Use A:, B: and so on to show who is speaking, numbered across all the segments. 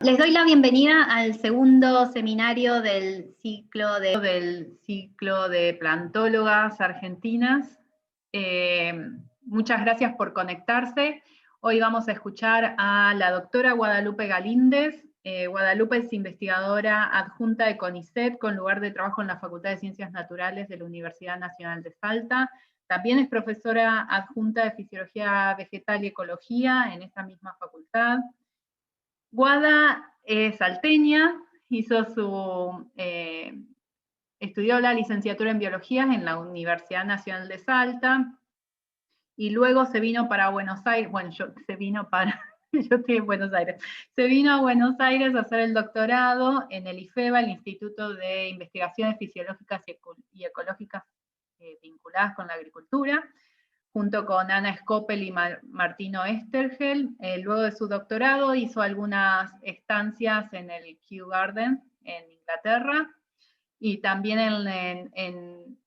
A: Les doy la bienvenida al segundo seminario del ciclo de plantólogas argentinas. Muchas gracias por conectarse. Hoy vamos a escuchar a la doctora Guadalupe Galíndez. Guadalupe es investigadora adjunta de CONICET con lugar de trabajo en la Facultad de Ciencias Naturales de la Universidad Nacional de Salta. También es profesora adjunta de Fisiología Vegetal y Ecología en esa misma facultad. Guada es salteña, estudió la licenciatura en Biología en la Universidad Nacional de Salta, y luego se vino para Buenos Aires, yo estoy en Buenos Aires, se vino a Buenos Aires a hacer el doctorado en el IFEBA, el Instituto de Investigaciones Fisiológicas y Ecológicas vinculadas con la agricultura, junto con Ana Scopel y Martino Estergel. Luego de su doctorado hizo algunas estancias en el Kew Garden en Inglaterra, y también ¿en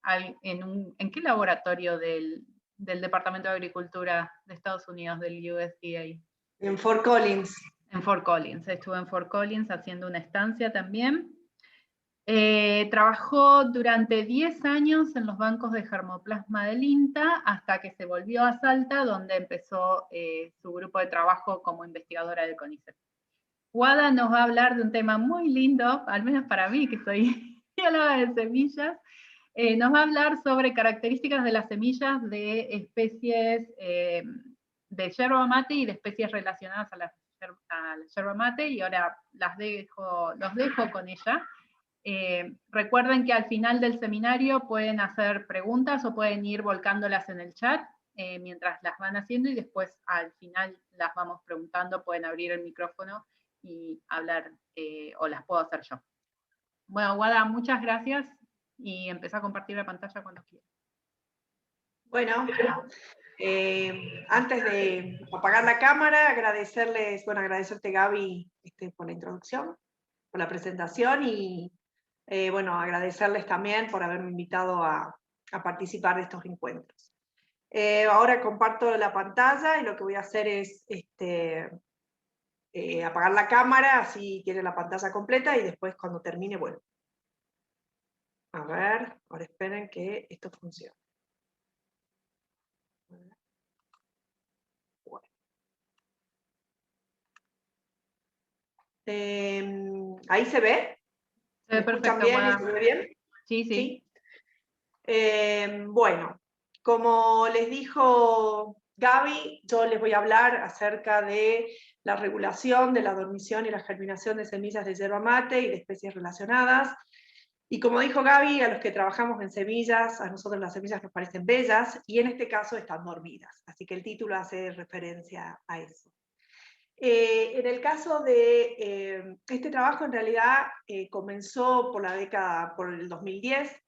A: qué laboratorio del Departamento de Agricultura de Estados Unidos, del USDA?
B: En Fort Collins.
A: En Fort Collins, estuvo en Fort Collins haciendo una estancia también. Trabajó durante 10 años en los bancos de germoplasma del INTA, hasta que se volvió a Salta, donde empezó su grupo de trabajo como investigadora del CONICET. Guada nos va a hablar de un tema muy lindo, al menos para mí, que soy bióloga de semillas. Nos va a hablar sobre características de las semillas de especies de yerba mate y de especies relacionadas a la yerba mate, y ahora los dejo con ella. Recuerden que al final del seminario pueden hacer preguntas o pueden ir volcándolas en el chat mientras las van haciendo, y después al final las vamos preguntando, pueden abrir el micrófono y hablar, o las puedo hacer yo. Bueno, Guada, muchas gracias, y empezá a compartir la pantalla cuando quieras.
B: Bueno, antes de apagar la cámara, agradecerte, Gaby, por la introducción, por la presentación, y agradecerles también por haberme invitado a participar de estos encuentros. Ahora comparto la pantalla, y lo que voy a hacer es apagar la cámara, así tiene la pantalla completa, y después cuando termine vuelvo. A ver, ahora esperen que esto funcione. Bueno. ¿Ahí se ve?
A: Se ve perfecto,
B: bien,
A: Guada.
B: ¿se ve bien?
A: Sí, sí.
B: Bueno, como les dijo Gaby, yo les voy a hablar acerca de la regulación de la dormición y la germinación de semillas de yerba mate y de especies relacionadas. Y como dijo Gaby, a los que trabajamos en semillas, a nosotros las semillas nos parecen bellas, y en este caso están dormidas. Así que el título hace referencia a eso. En el caso de este trabajo, en realidad comenzó por el 2010,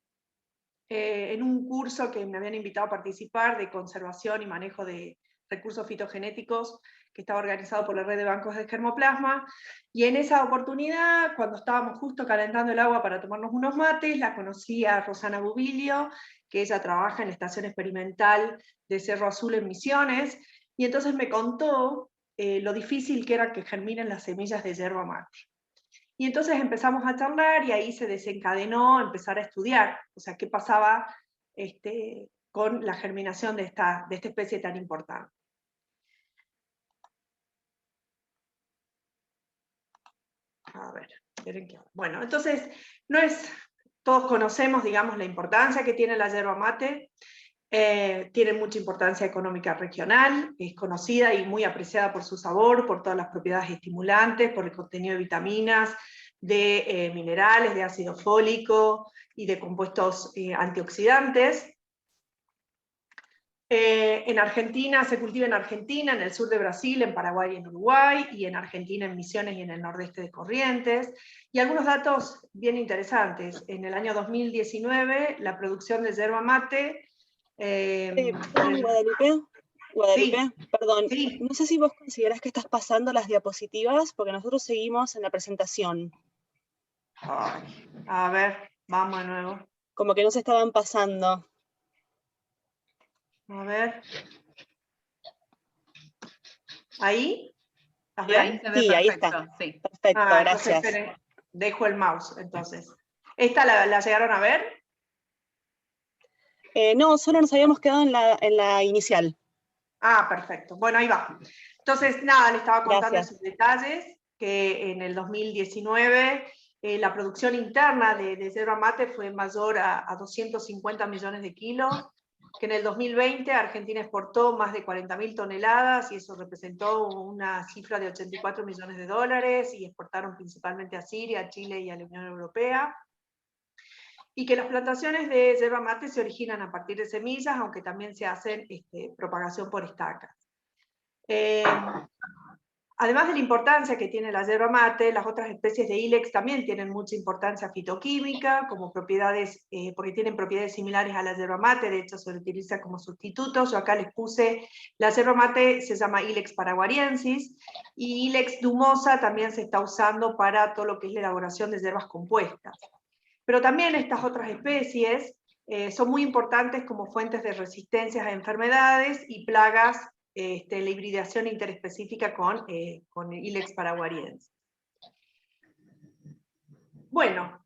B: en un curso que me habían invitado a participar de conservación y manejo de recursos fitogenéticos, que estaba organizado por la red de bancos de germoplasma, y en esa oportunidad, cuando estábamos justo calentando el agua para tomarnos unos mates, la conocí a Rosana Bubilio, que ella trabaja en la Estación Experimental de Cerro Azul en Misiones, y entonces me contó lo difícil que era que germinen las semillas de yerba mate. Y entonces empezamos a charlar, y ahí se desencadenó empezar a estudiar, o sea, qué pasaba con la germinación de esta especie tan importante. A ver, esperen que... Bueno, entonces, todos conocemos, digamos, la importancia que tiene la yerba mate. Tiene mucha importancia económica regional, es conocida y muy apreciada por su sabor, por todas las propiedades estimulantes, por el contenido de vitaminas, de minerales, de ácido fólico y de compuestos antioxidantes. En Argentina, se cultiva en Argentina, en el sur de Brasil, en Paraguay y en Uruguay, y en Argentina en Misiones y en el nordeste de Corrientes. Y algunos datos bien interesantes. En el año 2019, la producción de yerba mate...
C: Perdón, Guadalupe,
B: sí,
C: perdón,
B: sí.
C: no sé si vos considerás que estás pasando las diapositivas, porque nosotros seguimos en la presentación.
B: Ay, a ver, vamos de nuevo.
C: Como que no se estaban pasando.
B: A ver. ¿Ahí? ¿Estás
A: Sí, ahí
B: bien?
A: se ve
C: Sí, ahí
A: perfecto,
C: está.
A: sí.
C: Perfecto,
B: Entonces
C: gracias.
B: esperen, dejo el mouse, entonces. ¿Esta la llegaron a ver?
C: No, solo nos habíamos quedado en la inicial.
B: Ah, perfecto. Bueno, ahí va. Entonces, nada, le estaba contando
C: Gracias.
B: esos detalles, que en el 2019 la producción interna de yerba mate fue mayor a 250 millones de kilos, que en el 2020 Argentina exportó más de 40.000 toneladas y eso representó una cifra de 84 millones de dólares y exportaron principalmente a Siria, a Chile y a la Unión Europea. Y que las plantaciones de yerba mate se originan a partir de semillas, aunque también se hacen propagación por estacas. Además de la importancia que tiene la yerba mate, las otras especies de Ilex también tienen mucha importancia fitoquímica, como propiedades, porque tienen propiedades similares a la yerba mate, de hecho se utiliza como sustituto. Yo acá les puse, la yerba mate se llama Ilex paraguariensis, y Ilex dumosa también se está usando para todo lo que es la elaboración de hierbas compuestas. Pero también estas otras especies son muy importantes como fuentes de resistencias a enfermedades y plagas, la hibridación interespecífica con Ilex paraguariensis. Bueno,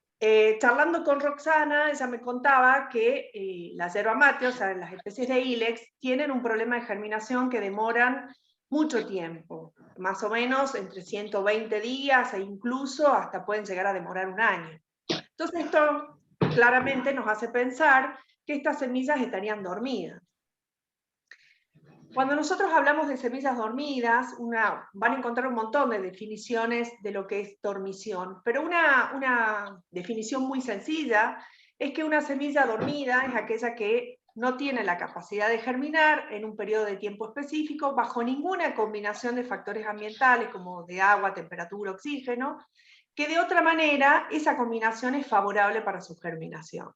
B: charlando con Roxana, ella me contaba que la yerba mate, o sea, las especies de Ilex, tienen un problema de germinación que demoran mucho tiempo, más o menos entre 120 días e incluso hasta pueden llegar a demorar un año. Entonces esto claramente nos hace pensar que estas semillas estarían dormidas. Cuando nosotros hablamos de semillas dormidas, van a encontrar un montón de definiciones de lo que es dormición, pero una definición muy sencilla es que una semilla dormida es aquella que no tiene la capacidad de germinar en un periodo de tiempo específico bajo ninguna combinación de factores ambientales como de agua, temperatura, oxígeno, que de otra manera esa combinación es favorable para su germinación.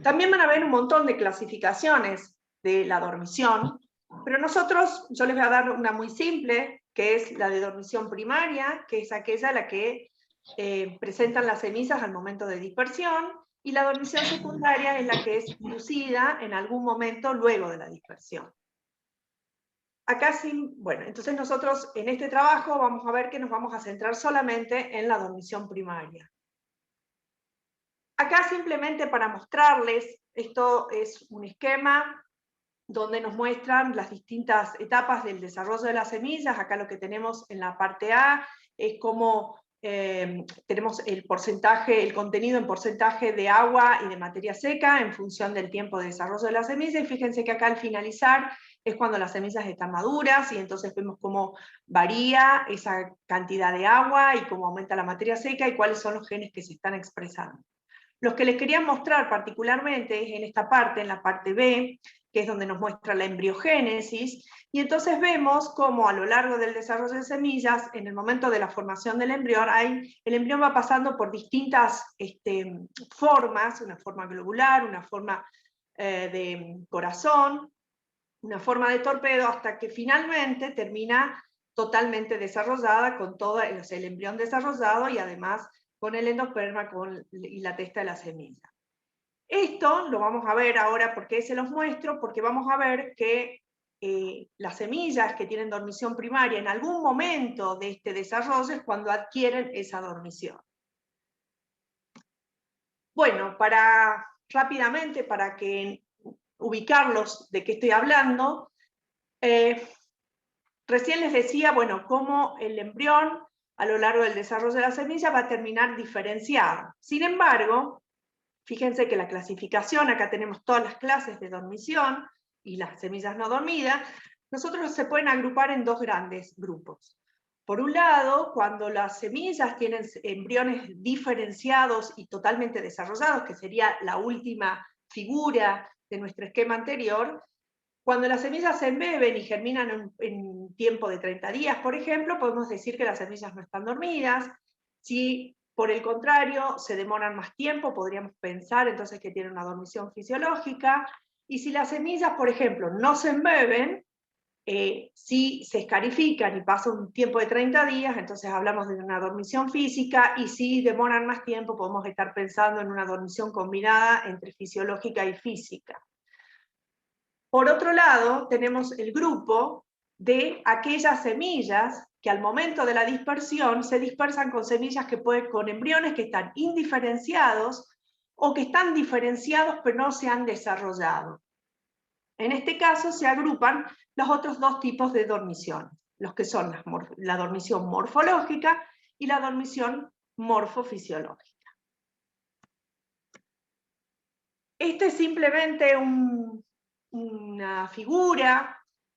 B: También van a haber un montón de clasificaciones de la dormición, pero yo les voy a dar una muy simple, que es la de dormición primaria, que es aquella a la que presentan las semillas al momento de dispersión, y la dormición secundaria es la que es inducida en algún momento luego de la dispersión. Acá sí, bueno, entonces nosotros en este trabajo vamos a ver que nos vamos a centrar solamente en la dormición primaria. Acá simplemente para mostrarles, esto es un esquema donde nos muestran las distintas etapas del desarrollo de las semillas. Acá lo que tenemos en la parte A es cómo tenemos el porcentaje, el contenido en porcentaje de agua y de materia seca en función del tiempo de desarrollo de la semilla, y fíjense que acá al finalizar es cuando las semillas están maduras, y entonces vemos cómo varía esa cantidad de agua y cómo aumenta la materia seca y cuáles son los genes que se están expresando. Los que les quería mostrar particularmente es en esta parte, en la parte B, que es donde nos muestra la embriogénesis, y entonces vemos cómo a lo largo del desarrollo de semillas, en el momento de la formación del embrión, el embrión va pasando por distintas formas, una forma globular, una forma de corazón, una forma de torpedo, hasta que finalmente termina totalmente desarrollada, con todo el embrión desarrollado y además con el endosperma y la testa de la semilla. Esto lo vamos a ver ahora. ¿Por qué se los muestro? Porque vamos a ver que las semillas que tienen dormición primaria en algún momento de este desarrollo es cuando adquieren esa dormición. Bueno, rápidamente, para que ubicarlos de qué estoy hablando, recién les decía, bueno, cómo el embrión a lo largo del desarrollo de la semilla va a terminar diferenciado. Sin embargo, fíjense que la clasificación, acá tenemos todas las clases de dormición y las semillas no dormidas, nosotros se pueden agrupar en dos grandes grupos. Por un lado, cuando las semillas tienen embriones diferenciados y totalmente desarrollados, que sería la última figura de nuestro esquema anterior, cuando las semillas se embeben y germinan en un tiempo de 30 días, por ejemplo, podemos decir que las semillas no están dormidas. Si por el contrario se demoran más tiempo, podríamos pensar entonces que tienen una dormición fisiológica. Y si las semillas, por ejemplo, no se embeben, si se escarifican y pasa un tiempo de 30 días, entonces hablamos de una dormición física, y si demoran más tiempo, podemos estar pensando en una dormición combinada entre fisiológica y física. Por otro lado, tenemos el grupo de aquellas semillas que al momento de la dispersión se dispersan con semillas con embriones que están indiferenciados o que están diferenciados pero no se han desarrollado. En este caso se agrupan los otros dos tipos de dormición, los que son la dormición morfológica y la dormición morfofisiológica. Este es simplemente una figura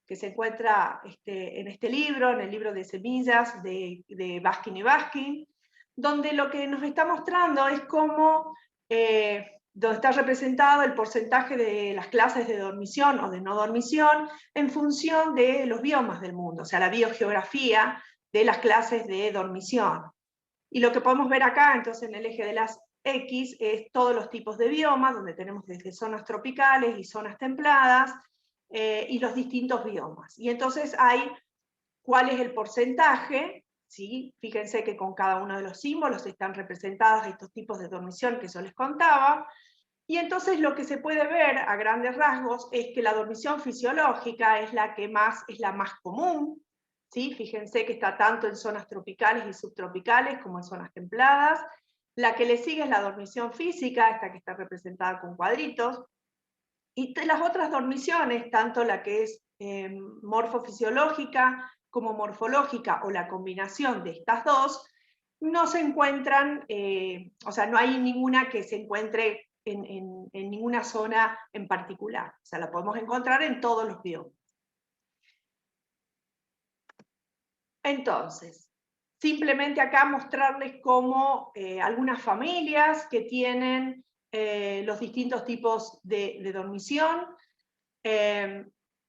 B: que se encuentra en este libro, en el libro de semillas de Baskin y Baskin, donde lo que nos está mostrando es cómo, donde está representado el porcentaje de las clases de dormición o de no dormición en función de los biomas del mundo, o sea, la biogeografía de las clases de dormición. Y lo que podemos ver acá, entonces, en el eje de las X, es todos los tipos de biomas, donde tenemos desde zonas tropicales y zonas templadas, y los distintos biomas. Y entonces hay cuál es el porcentaje, ¿sí? Fíjense que con cada uno de los símbolos están representados estos tipos de dormición que yo les contaba, y entonces lo que se puede ver a grandes rasgos es que la dormición fisiológica es la más común, ¿sí? Fíjense que está tanto en zonas tropicales y subtropicales como en zonas templadas. La que le sigue es la dormición física, esta que está representada con cuadritos, y las otras dormiciones, tanto la que es morfofisiológica como morfológica, o la combinación de estas dos, no se encuentran, o sea, no hay ninguna que se encuentre en ninguna zona en particular. O sea, la podemos encontrar en todos los biomas. Entonces, simplemente acá mostrarles cómo algunas familias que tienen los distintos tipos de dormición.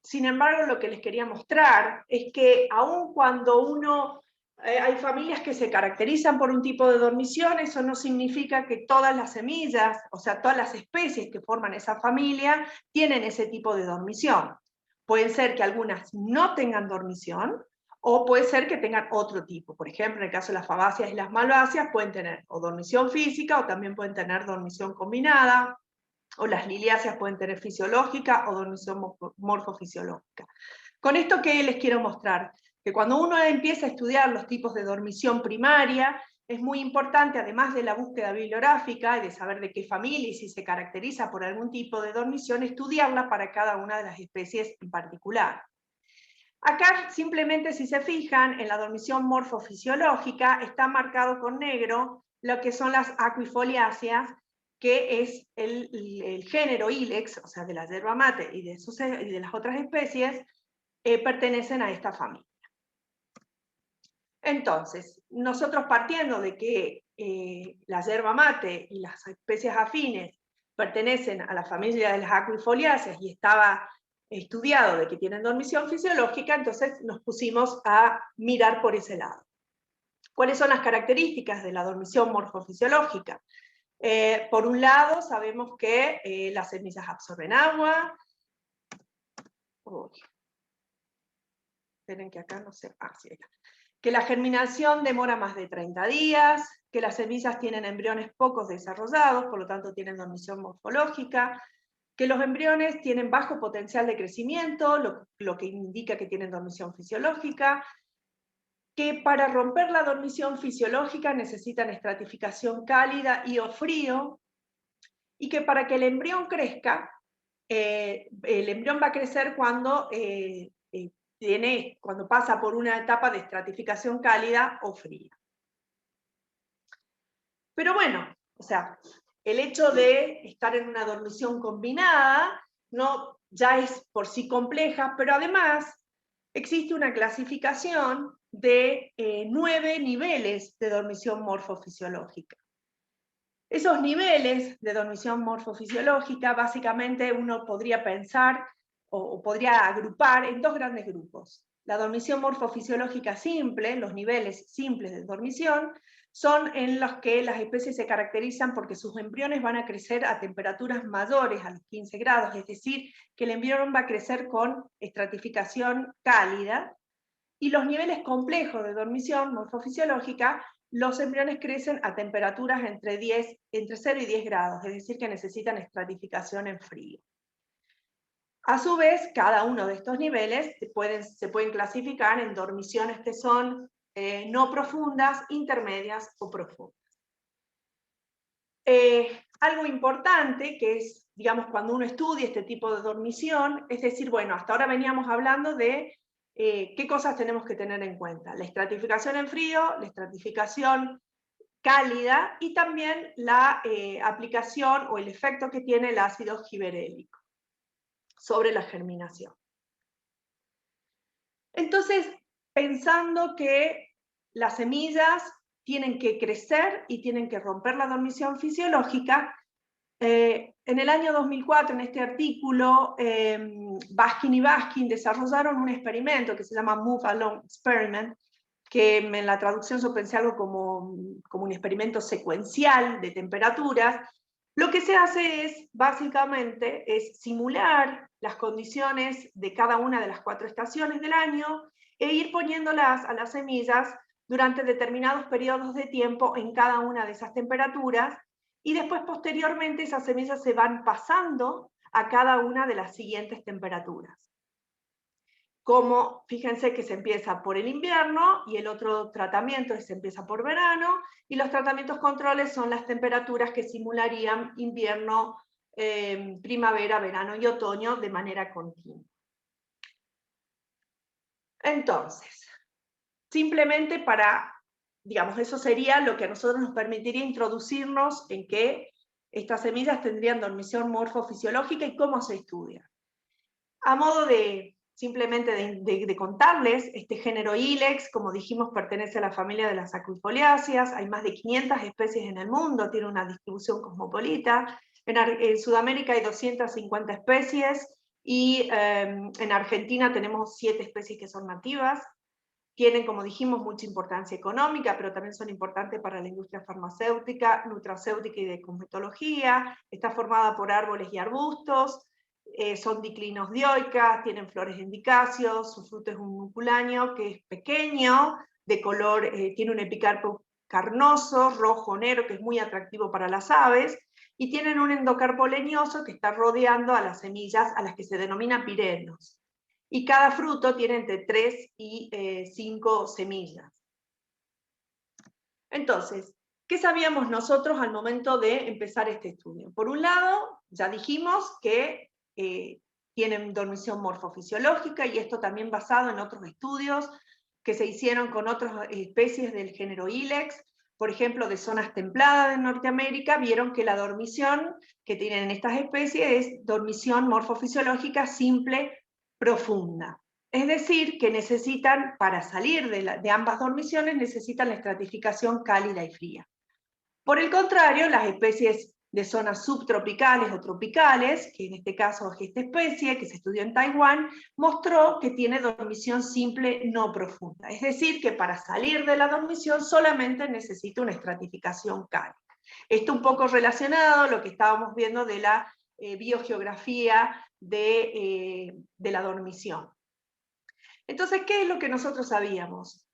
B: Sin embargo, lo que les quería mostrar es que aun cuando hay familias que se caracterizan por un tipo de dormición, eso no significa que todas las semillas, o sea, todas las especies que forman esa familia, tienen ese tipo de dormición. Pueden ser que algunas no tengan dormición, o puede ser que tengan otro tipo. Por ejemplo, en el caso de las fabáceas y las malváceas, pueden tener o dormición física, o también pueden tener dormición combinada, o las liliáceas pueden tener fisiológica o dormición morfofisiológica. Con esto, ¿qué les quiero mostrar? Que cuando uno empieza a estudiar los tipos de dormición primaria, es muy importante, además de la búsqueda bibliográfica y de saber de qué familia y si se caracteriza por algún tipo de dormición, estudiarla para cada una de las especies en particular. Acá, simplemente, si se fijan, en la dormición morfofisiológica está marcado con negro lo que son las aquifoliáceas, que es el género Ilex, o sea, de la yerba mate y de las otras especies, pertenecen a esta familia. Entonces, nosotros, partiendo de que la yerba mate y las especies afines pertenecen a la familia de las aquifoliáceas y estaba estudiado de que tienen dormición fisiológica, entonces nos pusimos a mirar por ese lado. ¿Cuáles son las características de la dormición morfofisiológica? Por un lado, sabemos que las semillas absorben agua. Esperen que acá no sé. Sí, que la germinación demora más de 30 días, que las semillas tienen embriones pocos desarrollados, por lo tanto tienen dormición morfológica, que los embriones tienen bajo potencial de crecimiento, lo que indica que tienen dormición fisiológica, que para romper la dormición fisiológica necesitan estratificación cálida y o frío, y que para que el embrión crezca, el embrión va a crecer cuando pasa por una etapa de estratificación cálida o fría. Pero bueno, o sea, el hecho de estar en una dormición combinada ya es por sí compleja, pero además existe una clasificación de 9 niveles de dormición morfofisiológica. Esos niveles de dormición morfofisiológica, básicamente uno podría pensar o podría agrupar en dos grandes grupos. La dormición morfofisiológica simple, los niveles simples de dormición, son en los que las especies se caracterizan porque sus embriones van a crecer a temperaturas mayores a los 15 grados, es decir, que el embrión va a crecer con estratificación cálida, y los niveles complejos de dormición morfofisiológica, los embriones crecen a temperaturas entre 0 y 10 grados, es decir, que necesitan estratificación en frío. A su vez, cada uno de estos niveles se pueden clasificar en dormiciones que son no profundas, intermedias o profundas. Algo importante que es, digamos, cuando uno estudia este tipo de dormición, es decir, bueno, hasta ahora veníamos hablando de qué cosas tenemos que tener en cuenta. La estratificación en frío, la estratificación cálida y también la aplicación o el efecto que tiene el ácido giberélico sobre la germinación. Entonces, pensando que las semillas tienen que crecer y tienen que romper la dormición fisiológica, en el año 2004, en este artículo, Baskin y Baskin desarrollaron un experimento que se llama Move Along Experiment, que en la traducción yo pensé algo como un experimento secuencial de temperaturas. Lo que se hace es, básicamente, es simular las condiciones de cada una de las 4 estaciones del año e ir poniéndolas a las semillas durante determinados periodos de tiempo en cada una de esas temperaturas, y después posteriormente esas semillas se van pasando a cada una de las siguientes temperaturas. Como, fíjense que se empieza por el invierno y el otro tratamiento se empieza por verano, y los tratamientos controles son las temperaturas que simularían invierno, primavera, verano y otoño de manera continua. Entonces, simplemente para, digamos, eso sería lo que a nosotros nos permitiría introducirnos en que estas semillas tendrían dormición morfofisiológica y cómo se estudia. A modo de simplemente de contarles, este género Ilex, como dijimos, pertenece a la familia de las acuifoliáceas, hay más de 500 especies en el mundo, tiene una distribución cosmopolita, en Sudamérica hay 250 especies, y en Argentina tenemos 7 especies que son nativas. Tienen, como dijimos, mucha importancia económica, pero también son importantes para la industria farmacéutica, nutracéutica y de cosmetología. Está formada por árboles y arbustos, son diclinos dioicas, tienen flores en dicacios, su fruto es un nuculáneo que es pequeño, de color, tiene un epicarpo carnoso, rojo, negro, que es muy atractivo para las aves, y tienen un endocarpo leñoso que está rodeando a las semillas, a las que se denomina pirenos. Y cada fruto tiene entre 3 y 5 semillas. Entonces, ¿qué sabíamos nosotros al momento de empezar este estudio? Por un lado, ya dijimos que tienen dormición morfofisiológica, y esto también basado en otros estudios que se hicieron con otras especies del género Ilex, por ejemplo, de zonas templadas de Norteamérica, vieron que la dormición que tienen estas especies es dormición morfofisiológica simple profunda. Es decir, que necesitan, para salir de ambas dormiciones, necesitan la estratificación cálida y fría. Por el contrario, las especies de zonas subtropicales o tropicales, que en este caso es esta especie, que se estudió en Taiwán, mostró que tiene dormición simple no profunda. Es decir, que para salir de la dormición solamente necesita una estratificación cálida. Esto un poco relacionado a lo que estábamos viendo de la biogeografía de la dormición. Entonces, ¿qué es lo que nosotros sabíamos?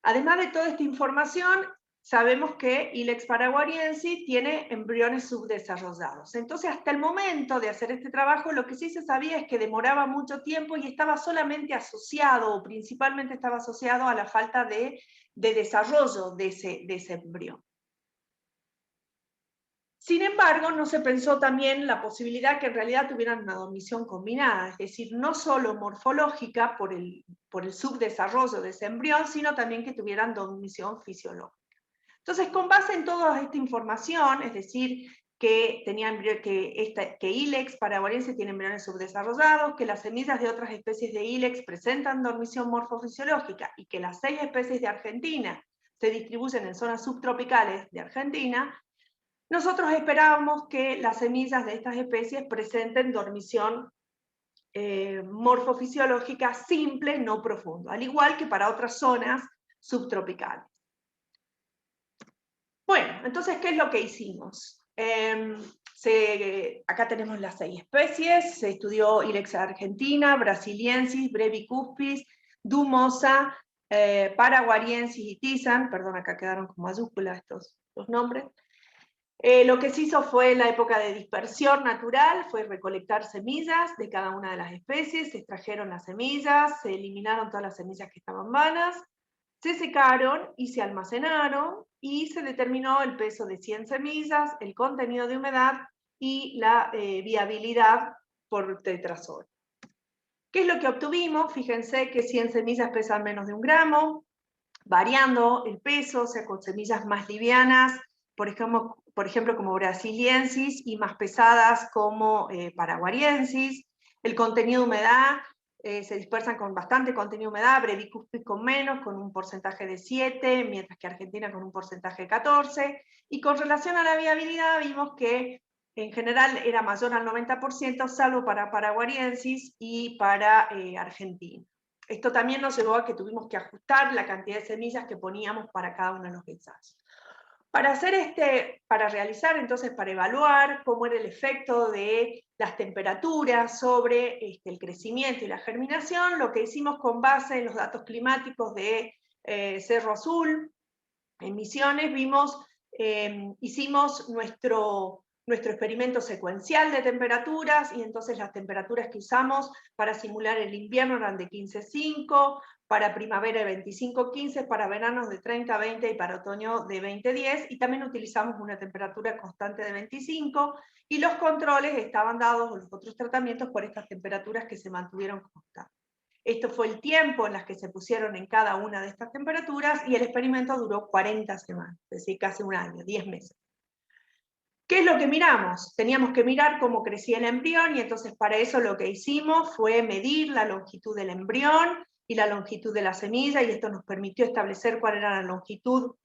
B: Además de toda esta información, sabemos que Ilex paraguariensis tiene embriones subdesarrollados. Entonces, hasta el momento de hacer este trabajo, lo que sí se sabía es que demoraba mucho tiempo y estaba solamente asociado, o principalmente estaba asociado a la falta de desarrollo de ese embrión. Sin embargo, no se pensó también la posibilidad que en realidad tuvieran una dormición combinada, es decir, no solo morfológica por el subdesarrollo de ese embrión, sino también que tuvieran dormición fisiológica. Entonces, con base en toda esta información, es decir, que Ilex paraguariensis tiene embriones subdesarrollados, que las semillas de otras especies de Ilex presentan dormición morfofisiológica, y que las 6 especies de Argentina se distribuyen en zonas subtropicales de Argentina, nosotros esperábamos que las semillas de estas especies presenten dormición morfofisiológica simple, no profunda, al igual que para otras zonas subtropicales. Bueno, entonces, ¿qué es lo que hicimos? Acá tenemos las 6 especies, se estudió Ilex argentina, brasiliensis, brevicuspis, dumosa, paraguariensis y tisan, perdón, acá quedaron con mayúsculas estos los nombres. Lo que se hizo fue en la época de dispersión natural, fue recolectar semillas de cada una de las especies, se extrajeron las semillas, se eliminaron todas las semillas que estaban vanas, se secaron y se almacenaron, y se determinó el peso de 100 semillas, el contenido de humedad y la viabilidad por tetrazol. ¿Qué es lo que obtuvimos? Fíjense que 100 semillas pesan menos de 1 gramo, variando el peso, o sea, con semillas más livianas, por ejemplo como brasiliensis, y más pesadas como paraguariensis. El contenido de humedad, se dispersan con bastante contenido de humedad, Brevicuspis con menos, con un porcentaje de 7, mientras que Argentina con un porcentaje de 14, y con relación a la viabilidad vimos que en general era mayor al 90%, salvo para paraguariensis y para Argentina. Esto también nos llevó a que tuvimos que ajustar la cantidad de semillas que poníamos para cada uno de los ensayos. Para realizar entonces, para evaluar cómo era el efecto de las temperaturas sobre el crecimiento y la germinación, lo que hicimos con base en los datos climáticos de Cerro Azul, en Misiones, hicimos nuestro experimento secuencial de temperaturas, y entonces las temperaturas que usamos para simular el invierno eran de 15,5, para primavera de 25,15, para veranos de 30,20 y para otoño de 20,10, y también utilizamos una temperatura constante de 25, y los controles estaban dados, o los otros tratamientos, por estas temperaturas que se mantuvieron constantes. Esto fue el tiempo en las que se pusieron en cada una de estas temperaturas, y el experimento duró 40 semanas, es decir, casi un año, 10 meses. ¿Qué es lo que miramos? Teníamos que mirar cómo crecía el embrión, y entonces para eso lo que hicimos fue medir la longitud del embrión y la longitud de la semilla, y esto nos permitió establecer cuál era la longitud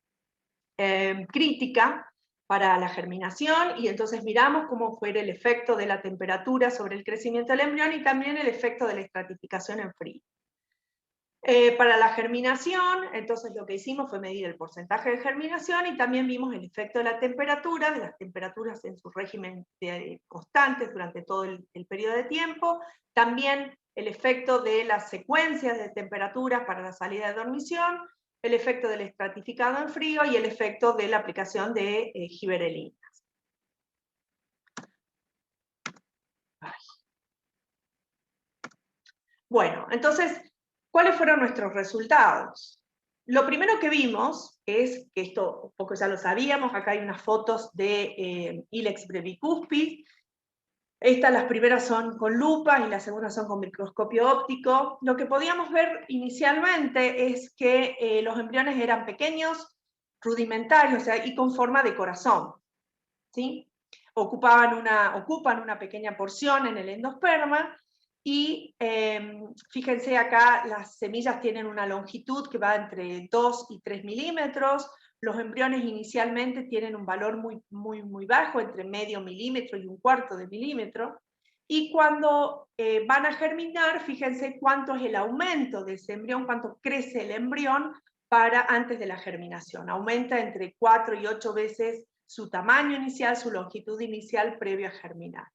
B: crítica para la germinación, y entonces miramos cómo fue el efecto de la temperatura sobre el crecimiento del embrión, y también el efecto de la estratificación en frío. Para la germinación, entonces lo que hicimos fue medir el porcentaje de germinación, y también vimos el efecto de la temperatura, de las temperaturas en su régimen constantes durante todo el periodo de tiempo, también el efecto de las secuencias de temperaturas para la salida de dormición, el efecto del estratificado en frío y el efecto de la aplicación de giberelinas. Bueno, entonces, ¿cuáles fueron nuestros resultados? Lo primero que vimos es, que esto un poco ya lo sabíamos, acá hay unas fotos de Ilex brevicuspis. Las primeras son con lupa y las segundas son con microscopio óptico. Lo que podíamos ver inicialmente es que los embriones eran pequeños, rudimentarios, o sea, y con forma de corazón, ¿sí? Ocupan una pequeña porción en el endosperma, y fíjense acá, las semillas tienen una longitud que va entre 2 y 3 milímetros, los embriones inicialmente tienen un valor muy, muy, muy bajo, entre medio milímetro y 1/4 de milímetro, y cuando van a germinar, fíjense cuánto es el aumento de ese embrión, cuánto crece el embrión para antes de la germinación. Aumenta entre 4 y 8 veces su tamaño inicial, su longitud inicial previo a germinar.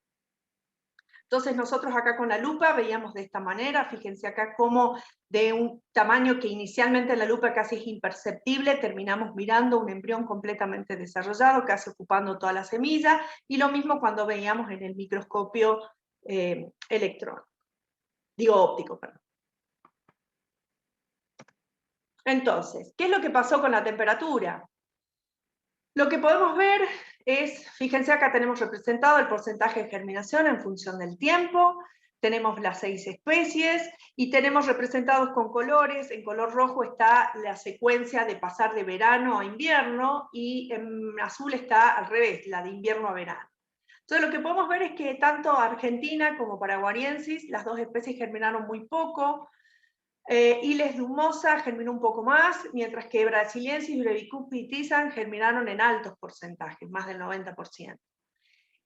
B: Entonces nosotros acá con la lupa veíamos de esta manera, fíjense acá cómo de un tamaño que inicialmente en la lupa casi es imperceptible, terminamos mirando un embrión completamente desarrollado, casi ocupando toda la semilla, y lo mismo cuando veíamos en el microscopio óptico, perdón. Entonces, ¿qué es lo que pasó con la temperatura? Lo que podemos ver es, fíjense acá tenemos representado el porcentaje de germinación en función del tiempo, tenemos las 6 especies, y tenemos representados con colores. En color rojo está la secuencia de pasar de verano a invierno, y en azul está al revés, la de invierno a verano. Entonces lo que podemos ver es que tanto Argentina como paraguariensis, las dos especies germinaron muy poco. Ilex dumosa germinó un poco más, mientras que brasiliensis, brevicuspis y tisan germinaron en altos porcentajes, más del 90%.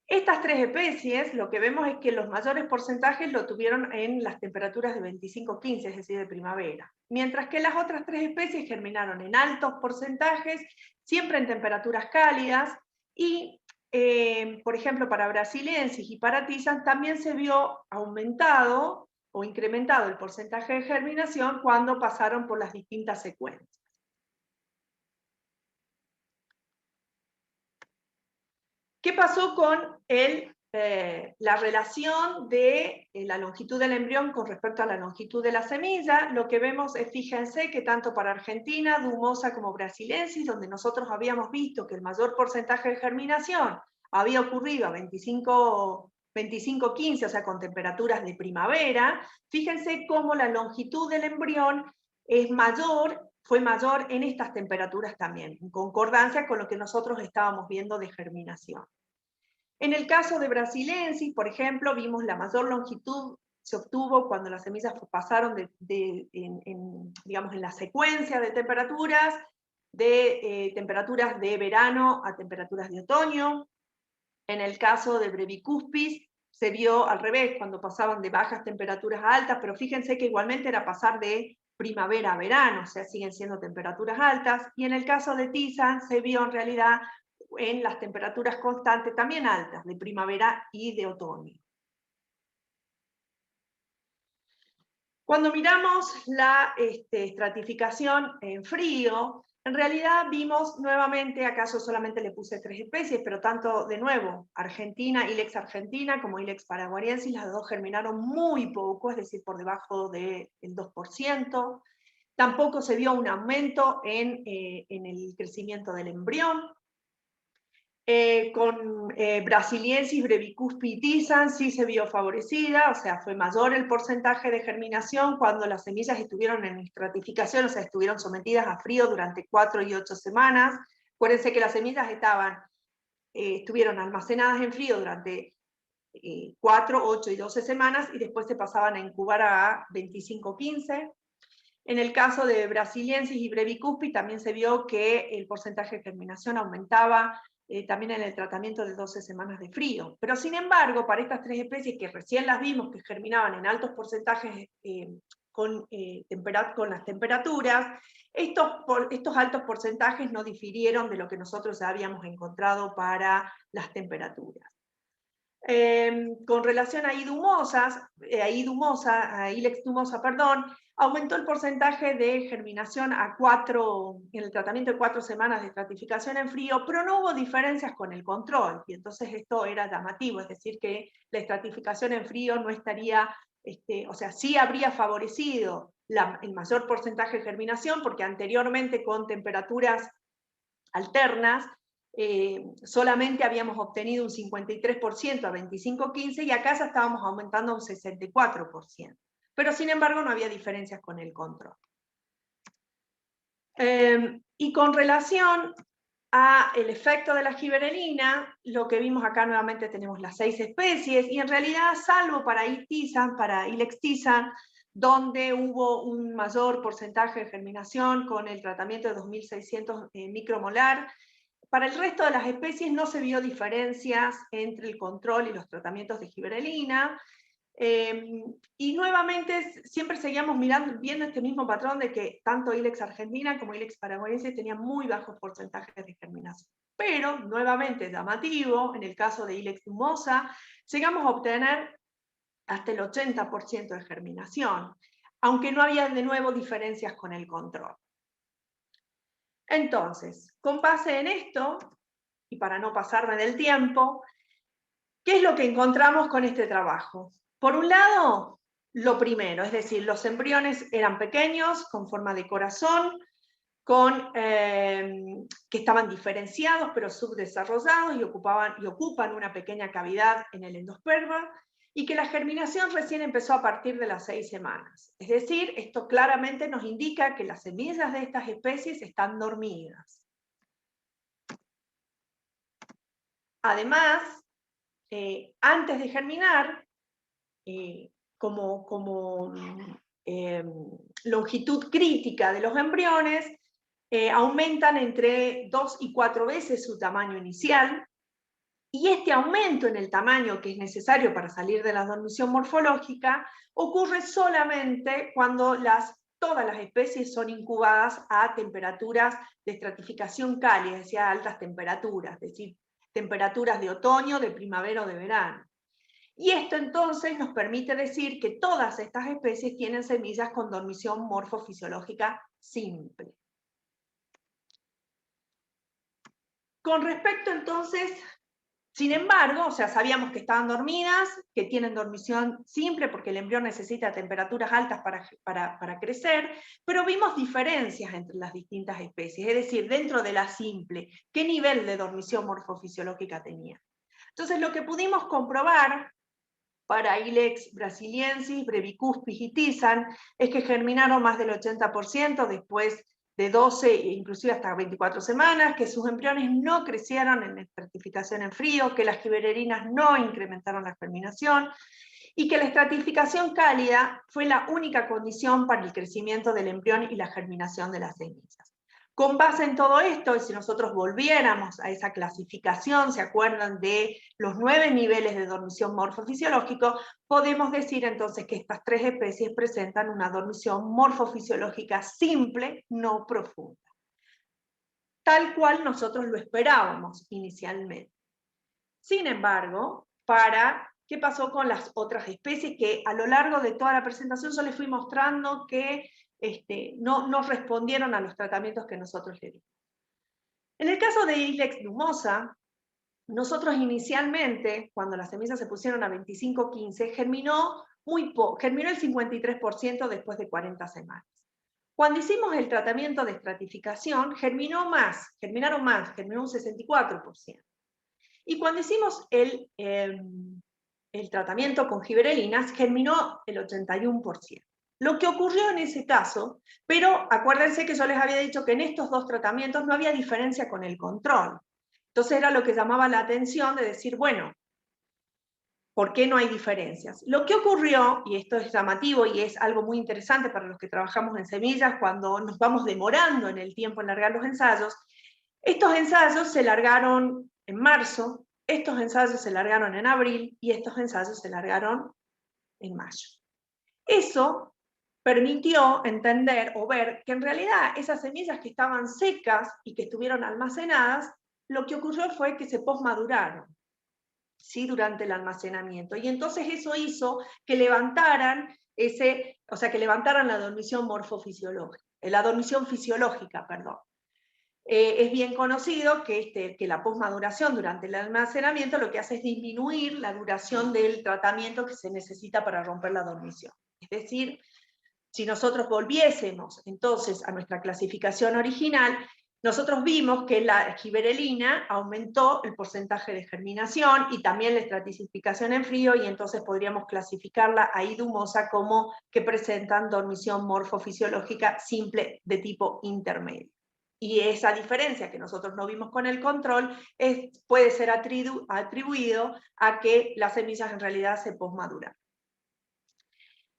B: Estas tres especies, lo que vemos es que los mayores porcentajes lo tuvieron en las temperaturas de 25-15, es decir, de primavera. Mientras que las otras tres especies germinaron en altos porcentajes, siempre en temperaturas cálidas, y por ejemplo para brasiliensis y para tisan también se vio aumentado o incrementado el porcentaje de germinación cuando pasaron por las distintas secuencias. ¿Qué pasó con la relación de la longitud del embrión con respecto a la longitud de la semilla? Lo que vemos es, fíjense, que tanto para Argentina, Dumosa como Brasilensis, donde nosotros habíamos visto que el mayor porcentaje de germinación había ocurrido a 25-15, o sea, con temperaturas de primavera, fíjense cómo la longitud del embrión es mayor, fue mayor en estas temperaturas también, en concordancia con lo que nosotros estábamos viendo de germinación. En el caso de Brasilensis, por ejemplo, vimos la mayor longitud se obtuvo cuando las semillas pasaron digamos, en la secuencia de temperaturas de verano a temperaturas de otoño. En el caso de Brevicuspis se vio al revés, cuando pasaban de bajas temperaturas a altas, pero fíjense que igualmente era pasar de primavera a verano, o sea, siguen siendo temperaturas altas. Y en el caso de Tisan se vio en realidad en las temperaturas constantes también altas, de primavera y de otoño. Cuando miramos la estratificación en frío, en realidad vimos nuevamente, acaso solamente le puse 3 especies, pero tanto de nuevo, Argentina, Ilex argentina como Ilex paraguariensis, las dos germinaron muy poco, es decir, por debajo del 2%. Tampoco se vio un aumento en el crecimiento del embrión. Con Brasiliensis, Brevicuspi y Tisan sí se vio favorecida, o sea, fue mayor el porcentaje de germinación cuando las semillas estuvieron en estratificación, o sea, estuvieron sometidas a frío durante 4 y 8 semanas. Acuérdense que las semillas estuvieron almacenadas en frío durante 4, 8 y 12 semanas y después se pasaban a incubar a 25-15. En el caso de Brasiliensis y Brevicuspi también se vio que el porcentaje de germinación aumentaba también en el tratamiento de 12 semanas de frío. Pero sin embargo, para estas 3 especies que recién las vimos, que germinaban en altos porcentajes con las temperaturas, estos altos porcentajes no difirieron de lo que nosotros ya habíamos encontrado para las temperaturas. Con relación a Ilex dumosa, aumentó el porcentaje de germinación en el tratamiento de 4 semanas de estratificación en frío, pero no hubo diferencias con el control, y entonces esto era llamativo, es decir, que la estratificación en frío no estaría, o sea, sí habría favorecido el mayor porcentaje de germinación, porque anteriormente con temperaturas alternas, solamente habíamos obtenido un 53% a 25-15 y acá ya estábamos aumentando un 64%. Pero sin embargo no había diferencias con el control. Y con relación al efecto de la giberelina, lo que vimos acá nuevamente tenemos las 6 especies, y en realidad salvo para Ilex Tisan, donde hubo un mayor porcentaje de germinación con el tratamiento de 2600 micromolar, para el resto de las especies no se vio diferencias entre el control y los tratamientos de giberelina. Y nuevamente siempre seguíamos viendo este mismo patrón de que tanto Ilex argentina como Ilex paraguayensis tenían muy bajos porcentajes de germinación. Pero, nuevamente llamativo, en el caso de Ilex dumosa, llegamos a obtener hasta el 80% de germinación, aunque no había de nuevo diferencias con el control. Entonces, con base en esto, y para no pasarme del tiempo, ¿qué es lo que encontramos con este trabajo? Por un lado, lo primero, es decir, los embriones eran pequeños, con forma de corazón, que estaban diferenciados pero subdesarrollados y ocupan una pequeña cavidad en el endosperma, y que la germinación recién empezó a partir de las 6 semanas. Es decir, esto claramente nos indica que las semillas de estas especies están dormidas. Además, antes de germinar, como longitud crítica de los embriones, aumentan entre 2 y 4 veces su tamaño inicial, y este aumento en el tamaño que es necesario para salir de la dormición morfológica ocurre solamente cuando todas las especies son incubadas a temperaturas de estratificación cálida, es decir, a altas temperaturas, es decir, temperaturas de otoño, de primavera o de verano. Y esto entonces nos permite decir que todas estas especies tienen semillas con dormición morfofisiológica simple. Con respecto entonces, Sin embargo, o sea, sabíamos que estaban dormidas, que tienen dormición simple porque el embrión necesita temperaturas altas para crecer, pero vimos diferencias entre las distintas especies, es decir, dentro de la simple, ¿qué nivel de dormición morfofisiológica tenía? Entonces, lo que pudimos comprobar para Ilex brasiliensis, Brevicuspis y Tisan es que germinaron más del 80% después de 12 e inclusive hasta 24 semanas, que sus embriones no crecieron en estratificación en frío, que las gibberelinas no incrementaron la germinación, y que la estratificación cálida fue la única condición para el crecimiento del embrión y la germinación de las semillas. Con base en todo esto, y si nosotros volviéramos a esa clasificación, ¿se acuerdan de los 9 niveles de dormición morfofisiológico? Podemos decir entonces que estas 3 especies presentan una dormición morfofisiológica simple, no profunda. Tal cual nosotros lo esperábamos inicialmente. Sin embargo, ¿qué pasó con las otras especies? Que a lo largo de toda la presentación yo les fui mostrando que no respondieron a los tratamientos que nosotros le dimos. En el caso de Ilex dumosa, nosotros inicialmente, cuando las semillas se pusieron a 25-15, germinó el 53% después de 40 semanas. Cuando hicimos el tratamiento de estratificación, germinó un 64%. Y cuando hicimos el tratamiento con gibberelinas, germinó el 81%. Lo que ocurrió en ese caso, pero acuérdense que yo les había dicho que en estos dos tratamientos no había diferencia con el control. Entonces era lo que llamaba la atención de decir, bueno, ¿por qué no hay diferencias? Lo que ocurrió, y esto es llamativo y es algo muy interesante para los que trabajamos en semillas, cuando nos vamos demorando en el tiempo en largar los ensayos, estos ensayos se largaron en marzo, estos ensayos se largaron en abril y estos ensayos se largaron en mayo. Eso permitió entender o ver que en realidad esas semillas que estaban secas y que estuvieron almacenadas, lo que ocurrió fue que se posmaduraron, ¿sí? Durante el almacenamiento. Y entonces eso hizo que levantaran la dormición morfofisiológica, la dormición fisiológica, perdón. Es bien conocido que la posmaduración durante el almacenamiento lo que hace es disminuir la duración del tratamiento que se necesita para romper la dormición. Es decir, si nosotros volviésemos entonces a nuestra clasificación original, nosotros vimos que la gibberelina aumentó el porcentaje de germinación y también la estratificación en frío, y entonces podríamos clasificarla a idumosa como que presentan dormición morfofisiológica simple de tipo intermedio. Y esa diferencia que nosotros no vimos con el control puede ser atribuido a que las semillas en realidad se posmaduran.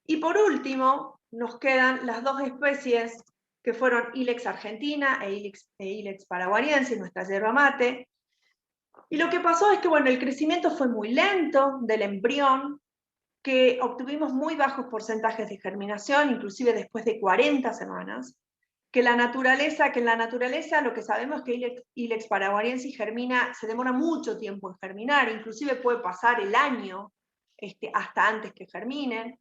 B: Y por último, nos quedan las dos especies que fueron Ilex argentina e Ilex paraguariensis, nuestra yerba mate. Y lo que pasó es que, bueno, el crecimiento fue muy lento del embrión, que obtuvimos muy bajos porcentajes de germinación, inclusive después de 40 semanas, que en la naturaleza lo que sabemos es que Ilex paraguariensis germina, se demora mucho tiempo en germinar, inclusive puede pasar el año hasta antes que germinen.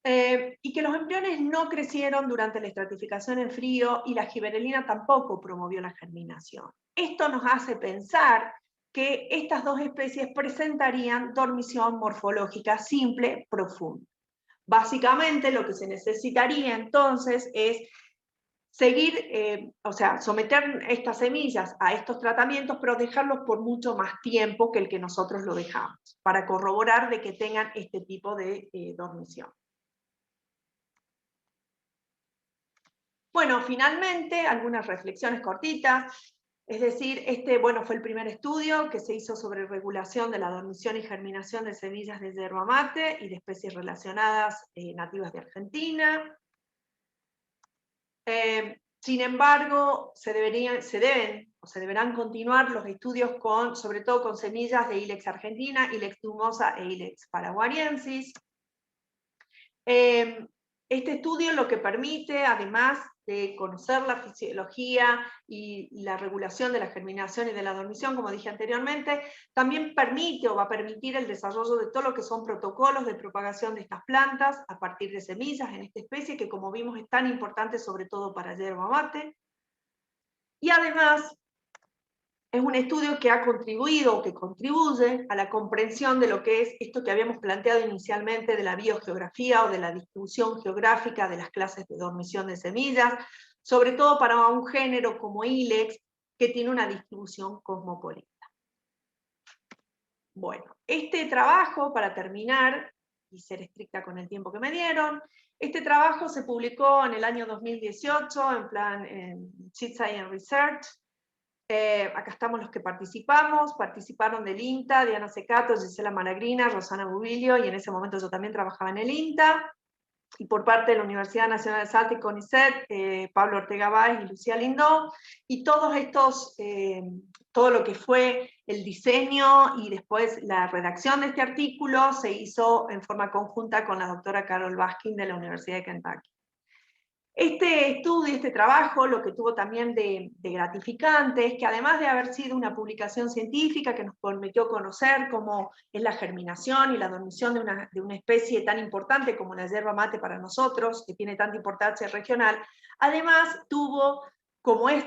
B: Y que los embriones no crecieron durante la estratificación en frío y la gibberelina tampoco promovió la germinación. Esto nos hace pensar que estas dos especies presentarían dormición morfológica simple profunda. Básicamente lo que se necesitaría entonces es someter estas semillas a estos tratamientos, pero dejarlos por mucho más tiempo que el que nosotros lo dejamos, para corroborar de que tengan este tipo de dormición. Bueno, finalmente, algunas reflexiones cortitas. Es decir, fue el primer estudio que se hizo sobre regulación de la dormición y germinación de semillas de yerba mate y de especies relacionadas nativas de Argentina. Sin embargo, se deberán continuar los estudios sobre todo con semillas de Ilex argentina, Ilex dumosa e Ilex paraguariensis. Este estudio lo que permite, además de conocer la fisiología y la regulación de la germinación y de la dormición, como dije anteriormente, también permite o va a permitir el desarrollo de todo lo que son protocolos de propagación de estas plantas a partir de semillas en esta especie, que como vimos es tan importante sobre todo para yerba mate. Y además Es un estudio que ha contribuido, o que contribuye a la comprensión de lo que es esto que habíamos planteado inicialmente de la biogeografía o de la distribución geográfica de las clases de dormición de semillas, sobre todo para un género como Ilex, que tiene una distribución cosmopolita. Bueno, este trabajo, para terminar, y ser estricta con el tiempo que me dieron, este trabajo se publicó en el año 2018, en plan en Seed Science Research. Acá estamos los que participamos, participaron del INTA, Diana Secato, Gisela Maragrina, Rosana Bubilio, y en ese momento yo también trabajaba en el INTA, y por parte de la Universidad Nacional de Salta y CONICET, Pablo Ortega Báez y Lucía Lindó, y todos estos, todo lo que fue el diseño y después la redacción de este artículo se hizo en forma conjunta con la doctora Carol Baskin de la Universidad de Kentucky. Este estudio, este trabajo, lo que tuvo también de gratificante es que además de haber sido una publicación científica que nos permitió conocer cómo es la germinación y la dormición de una especie tan importante como la yerba mate para nosotros, que tiene tanta importancia regional, además tuvo, como es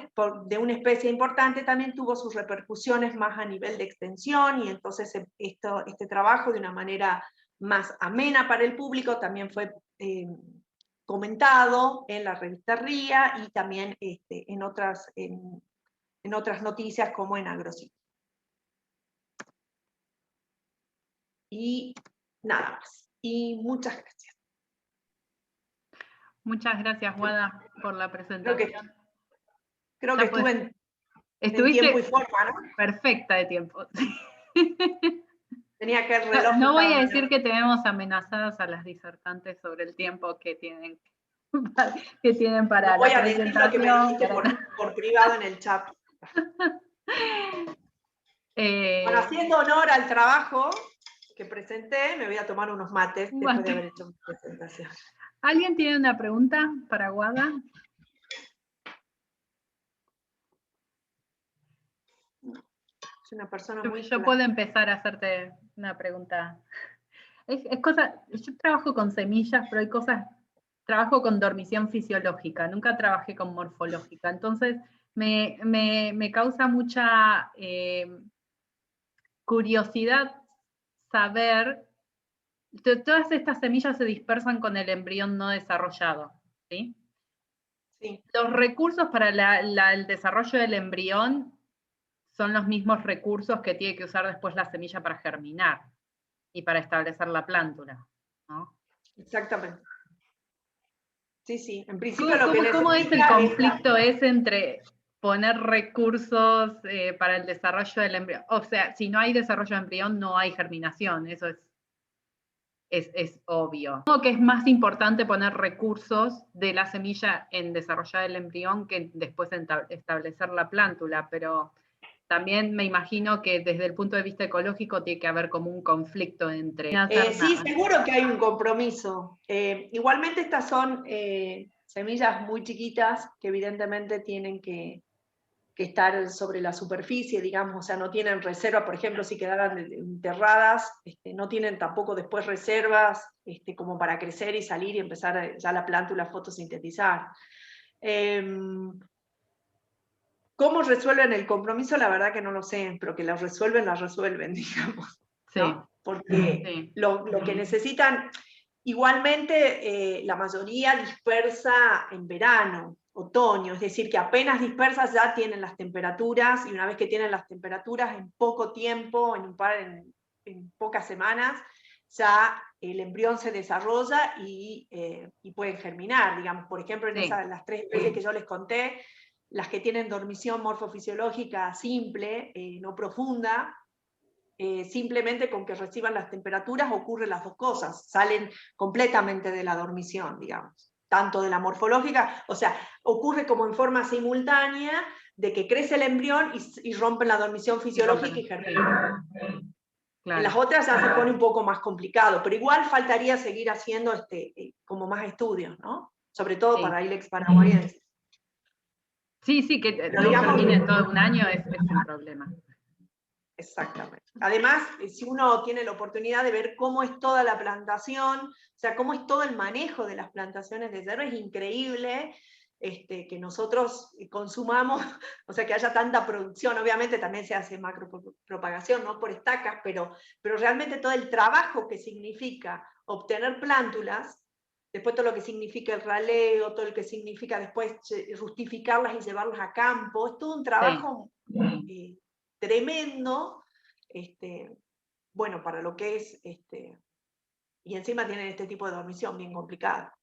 B: de una especie importante, también tuvo sus repercusiones más a nivel de extensión, y entonces este trabajo de una manera más amena para el público también fue comentado en la revista RIA y también en otras noticias como en AgroSit. Y nada más. Y muchas gracias.
A: Muchas gracias, Guada, por la presentación.
B: Creo que estuve en tiempo y forma, ¿no?
A: Perfecta de tiempo.
B: Tenía que el reloj.
A: No voy a decir que tenemos amenazadas a las disertantes sobre el tiempo que tienen para
B: no voy
A: la
B: a decir lo que me dijiste por privado en el chat. Bueno, haciendo honor al trabajo que presenté, me voy a tomar unos mates después de haber hecho mi presentación.
A: ¿Alguien tiene una pregunta para Guada?
B: Es una persona muy
A: Yo puedo empezar a hacerte una pregunta. Yo trabajo con semillas, pero hay cosas, trabajo con dormición fisiológica, nunca trabajé con morfológica, entonces me causa mucha curiosidad saber, todas estas semillas se dispersan con el embrión no desarrollado, ¿sí?
B: Sí.
A: Los recursos para el desarrollo del embrión son los mismos recursos que tiene que usar después la semilla para germinar y para establecer la plántula, ¿no?
B: Exactamente. Sí, sí. En principio lo que
A: ¿Cómo es el conflicto ese entre poner recursos para el desarrollo del embrión? O sea, si no hay desarrollo de embrión, no hay germinación, eso es obvio. Como que es más importante poner recursos de la semilla en desarrollar el embrión que después establecer la plántula, pero también me imagino que desde el punto de vista ecológico tiene que haber como un conflicto entre...
B: sí, seguro que hay un compromiso. Igualmente estas son semillas muy chiquitas que evidentemente tienen que estar sobre la superficie, digamos, o sea, no tienen reserva, por ejemplo, si quedaran enterradas, no tienen tampoco después reservas como para crecer y salir y empezar ya la plántula a fotosintetizar. ¿Cómo resuelven el compromiso? La verdad que no lo sé, pero que la resuelven, digamos.
A: Sí.
B: ¿No? Porque
A: sí.
B: Lo que necesitan, igualmente la mayoría dispersa en verano, otoño, es decir, que apenas dispersas ya tienen las temperaturas, y una vez que tienen las temperaturas, en poco tiempo, en pocas semanas, ya el embrión se desarrolla y pueden germinar, digamos. Por ejemplo, en las 3 especies que yo les conté, las que tienen dormición morfofisiológica simple, no profunda, simplemente con que reciban las temperaturas ocurren las dos cosas, salen completamente de la dormición, digamos, tanto de la morfológica, o sea, ocurre como en forma simultánea de que crece el embrión y rompen la dormición fisiológica y germinan. Claro. En las otras ya se pone un poco más complicado, pero igual faltaría seguir haciendo como más estudios, ¿no? Sobre todo para Ilex paraguayense.
A: Sí, que no terminen todo un año es un problema.
B: Exactamente. Además, si uno tiene la oportunidad de ver cómo es toda la plantación, o sea, cómo es todo el manejo de las plantaciones de yerba, es increíble. que nosotros consumamos, o sea, que haya tanta producción. Obviamente también se hace macropropagación, ¿no? Por estacas, pero realmente todo el trabajo que significa obtener plántulas, después todo lo que significa el raleo, todo lo que significa después rustificarlas y llevarlas a campo, es todo un trabajo tremendo, bueno, para lo que es, y encima tienen este tipo de dormición bien complicada.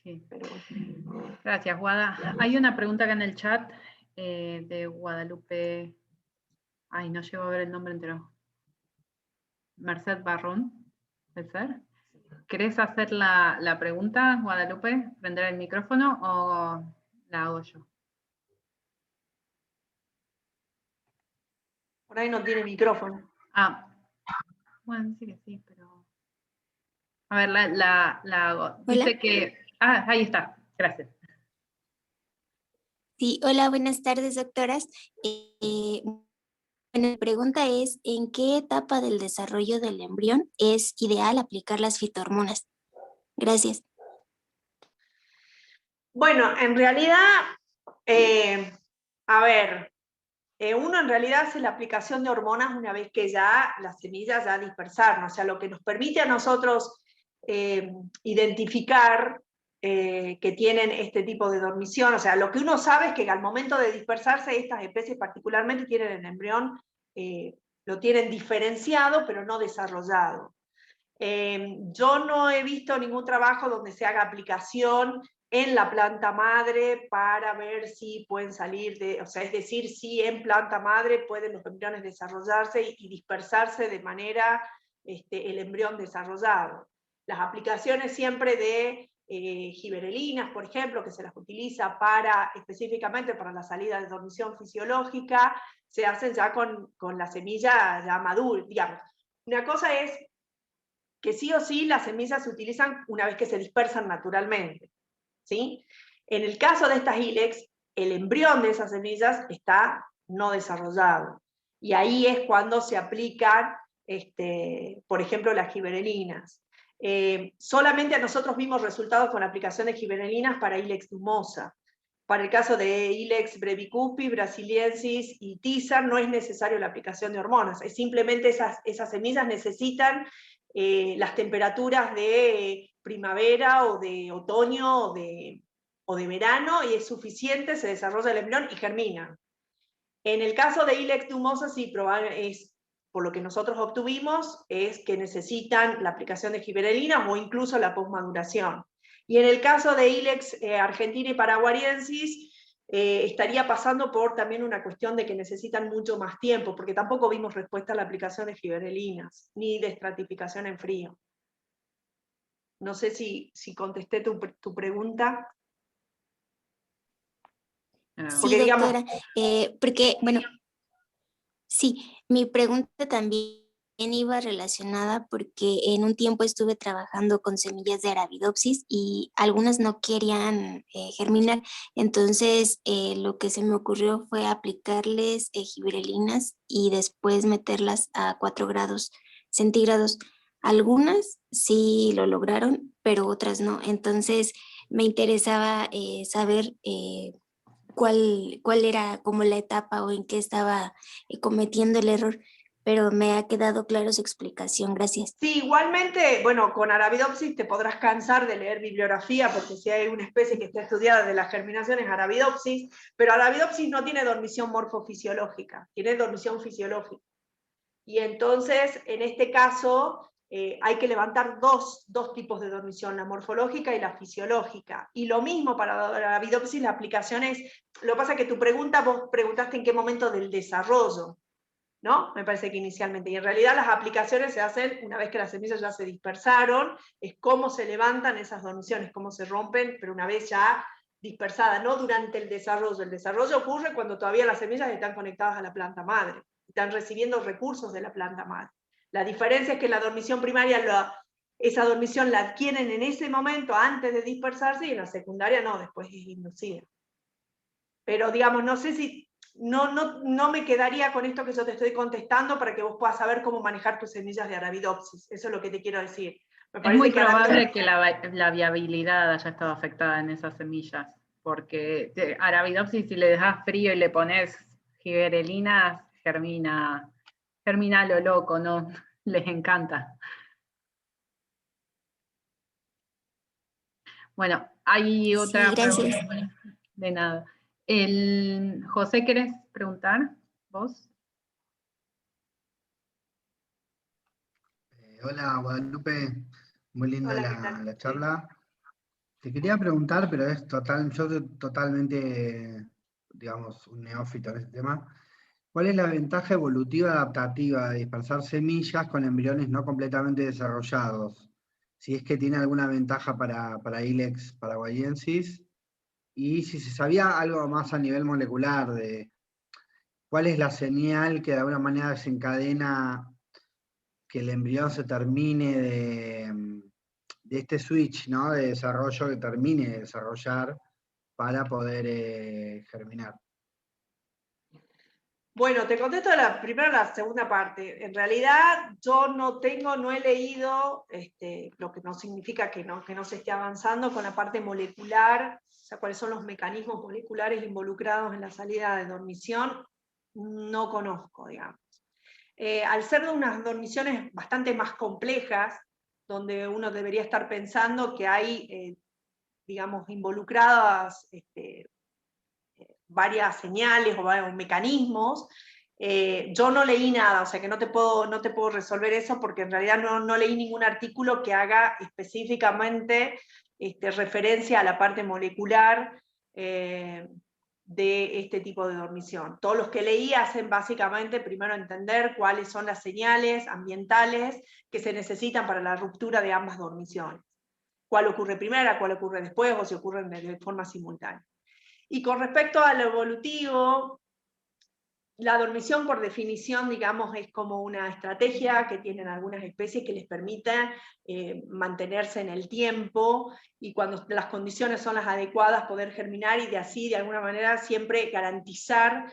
A: Sí.
B: Pero bueno.
A: Gracias, Guada. Hay una pregunta acá en el chat de Guadalupe. Ay, no llego a ver el nombre entero. Merced Barrón, ¿puede ser? ¿Querés hacer la pregunta, Guadalupe? ¿Prender el micrófono o la hago yo?
B: Por ahí no tiene micrófono.
A: Ah, bueno, sí que sí, pero... A ver, la hago. Dice
D: Hola.
A: que... Ah, ahí está. Gracias.
D: Sí, hola, buenas tardes, doctoras. Bueno, la pregunta es, ¿en qué etapa del desarrollo del embrión es ideal aplicar las fitohormonas? Gracias.
B: Bueno, en realidad, a ver, uno en realidad hace la aplicación de hormonas una vez que ya las semillas ya dispersaron, o sea, lo que nos permite a nosotros identificar que tienen este tipo de dormición, o sea, lo que uno sabe es que al momento de dispersarse estas especies particularmente tienen el embrión, lo tienen diferenciado pero no desarrollado. Yo no he visto ningún trabajo donde se haga aplicación en la planta madre para ver si pueden salir o sea, es decir, si en planta madre pueden los embriones desarrollarse y dispersarse de manera el embrión desarrollado. Las aplicaciones siempre de giberelinas, por ejemplo, que se las utiliza específicamente para la salida de dormición fisiológica, se hacen ya con la semilla ya madura, digamos. Una cosa es que sí o sí las semillas se utilizan una vez que se dispersan naturalmente, ¿sí? En el caso de estas ILEX, el embrión de esas semillas está no desarrollado, y ahí es cuando se aplican, por ejemplo, las giberelinas. Solamente a nosotros vimos resultados con la aplicación de giberelinas para ILEX dumosa. Para el caso de ILEX brevicupi, brasiliensis y Tizar no es necesario la aplicación de hormonas, es simplemente esas semillas necesitan las temperaturas de primavera o de otoño o de verano, y es suficiente, se desarrolla el embrión y germina. En el caso de ILEX dumosa, sí, por lo que nosotros obtuvimos, es que necesitan la aplicación de giberelinas o incluso la posmaduración. Y en el caso de ILEX argentina y paraguariensis, estaría pasando por también una cuestión de que necesitan mucho más tiempo, porque tampoco vimos respuesta a la aplicación de giberelinas, ni de estratificación en frío. No sé si contesté tu pregunta.
D: Sí, doctora, porque, bueno, sí, mi pregunta también iba relacionada porque en un tiempo estuve trabajando con semillas de Arabidopsis y algunas no querían germinar, entonces lo que se me ocurrió fue aplicarles giberelinas y después meterlas a 4 grados centígrados. Algunas sí lo lograron, pero otras no, entonces me interesaba saber cuál era como la etapa o en qué estaba cometiendo el error, pero me ha quedado claro su explicación, gracias.
B: Sí, igualmente, bueno, con Arabidopsis te podrás cansar de leer bibliografía, porque si hay una especie que está estudiada de las germinaciones, Arabidopsis, pero Arabidopsis no tiene dormición morfofisiológica, tiene dormición fisiológica. Y entonces, en este caso, hay que levantar dos tipos de dormición, la morfológica y la fisiológica. Y lo mismo para Arabidopsis, la aplicación es, lo que pasa es que vos preguntaste en qué momento del desarrollo, ¿no? Me parece que inicialmente, y en realidad las aplicaciones se hacen una vez que las semillas ya se dispersaron, es cómo se levantan esas dormiciones, cómo se rompen, pero una vez ya dispersada, no durante el desarrollo. El desarrollo ocurre cuando todavía las semillas están conectadas a la planta madre, están recibiendo recursos de la planta madre. La diferencia es que la dormición primaria, esa dormición la adquieren en ese momento antes de dispersarse, y en la secundaria no, después es inducida. Pero digamos, no sé si, no me quedaría con esto que yo te estoy contestando para que vos puedas saber cómo manejar tus semillas de Arabidopsis. Eso es lo que te quiero decir. Me
A: Es
B: parece
A: muy
B: que
A: probable que la viabilidad haya estado afectada en esas semillas. porque Arabidopsis, si le dejas frío y le pones gibberellinas, germina a lo loco, ¿no? Les encanta. Bueno, hay otra
D: gracias.
A: pregunta. De nada. José, ¿querés preguntar vos?
E: Hola Guadalupe, muy linda
B: Hola, ¿qué tal?
E: la charla. Te quería preguntar, pero yo soy totalmente, digamos, un neófito en este tema. ¿Cuál es la ventaja evolutiva adaptativa de dispersar semillas con embriones no completamente desarrollados? Si es que tiene alguna ventaja para Ilex paraguayensis, y si se sabía algo más a nivel molecular de cuál es la señal que de alguna manera desencadena que el embrión se termine de este switch, ¿no? De desarrollo, que termine de desarrollar para poder germinar.
B: Bueno, te contesto primero la segunda parte. En realidad yo no he leído, lo que no significa que no se esté avanzando con la parte molecular, o sea, cuáles son los mecanismos moleculares involucrados en la salida de dormición, no conozco, digamos. Al ser de unas dormiciones bastante más complejas, donde uno debería estar pensando que hay, digamos, involucradas varias señales o varios mecanismos. Yo no leí nada, o sea que no te puedo resolver eso porque en realidad no leí ningún artículo que haga específicamente referencia a la parte molecular de este tipo de dormición. Todos los que leí hacen básicamente primero entender cuáles son las señales ambientales que se necesitan para la ruptura de ambas dormiciones. Cuál ocurre primero, cuál ocurre después, o si ocurren de forma simultánea. Y con respecto a lo evolutivo, la dormición por definición, digamos, es como una estrategia que tienen algunas especies que les permite mantenerse en el tiempo y cuando las condiciones son las adecuadas poder germinar y de así, de alguna manera, siempre garantizar,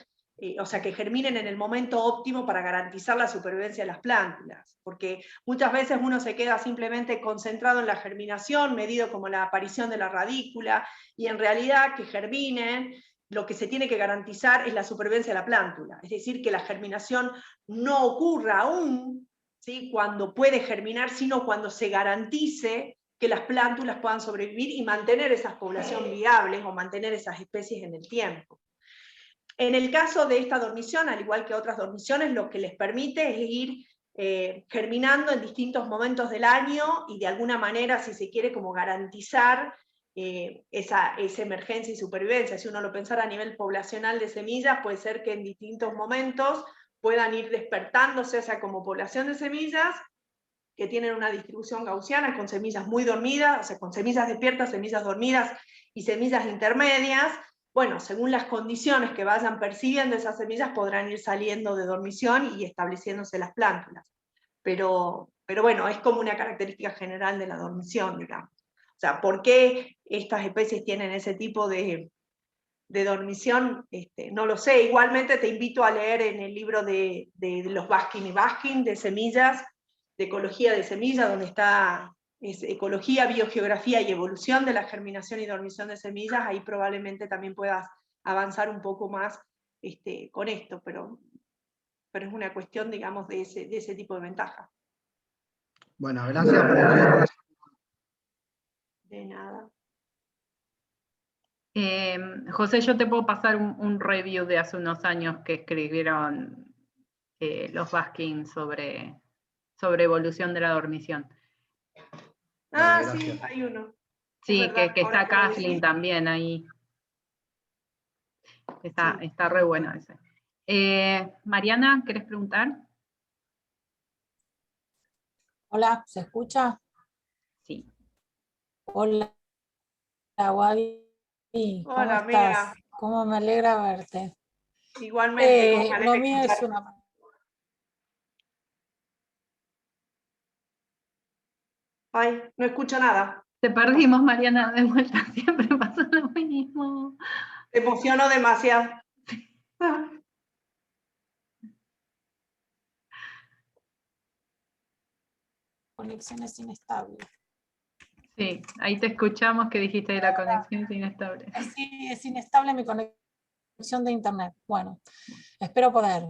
B: o sea, que germinen en el momento óptimo para garantizar la supervivencia de las plántulas. Porque muchas veces uno se queda simplemente concentrado en la germinación, medido como la aparición de la radícula, y en realidad que germinen, lo que se tiene que garantizar es la supervivencia de la plántula, es decir, que la germinación no ocurra aún, ¿sí?, cuando puede germinar, sino cuando se garantice que las plántulas puedan sobrevivir y mantener esas poblaciones viables o mantener esas especies en el tiempo. En el caso de esta dormición, al igual que otras dormiciones, lo que les permite es ir germinando en distintos momentos del año y de alguna manera, si se quiere, como garantizar esa emergencia y supervivencia. Si uno lo pensara a nivel poblacional de semillas, puede ser que en distintos momentos puedan ir despertándose, o sea, como población de semillas, que tienen una distribución gaussiana con semillas muy dormidas, o sea, con semillas despiertas, semillas dormidas y semillas intermedias. Bueno, según las condiciones que vayan percibiendo esas semillas, podrán ir saliendo de dormición y estableciéndose las plántulas. Pero bueno, es como una característica general de la dormición, digamos. O sea, ¿por qué estas especies tienen ese tipo de dormición? No lo sé. Igualmente te invito a leer en el libro de los Baskin y Baskin, de semillas, de ecología de semillas, donde está ecología, biogeografía y evolución de la germinación y dormición de semillas. Ahí probablemente también puedas avanzar un poco más con esto, pero es una cuestión, digamos, de ese tipo de ventaja.
E: Bueno, gracias por el...
B: De nada.
A: José, yo te puedo pasar un review de hace unos años que escribieron los Baskin sobre evolución de la dormición.
B: Ah,
E: Vale,
B: sí, hay uno.
A: Sí, que
B: Ahora
A: está
B: que lo
A: Kathleen
B: decís.
A: también ahí. Está re bueno ese. Mariana, ¿querés preguntar?
F: Hola, ¿se escucha?
A: Sí.
F: Hola, Gaby, ¿cómo
B: Hola, amiga.
F: estás? ¿Cómo me alegra verte?
B: Igualmente, como me
F: Lo
B: alegra
F: mío es
B: escucharte.
F: una...
B: Ay, no escucho nada.
A: Te perdimos, Mariana, de vuelta. Siempre pasa lo mismo.
B: Te emociono demasiado.
F: conexión es inestable.
A: Sí, ahí te escuchamos que dijiste que la conexión es inestable.
F: Sí, es inestable mi conexión de internet. Bueno, espero poder.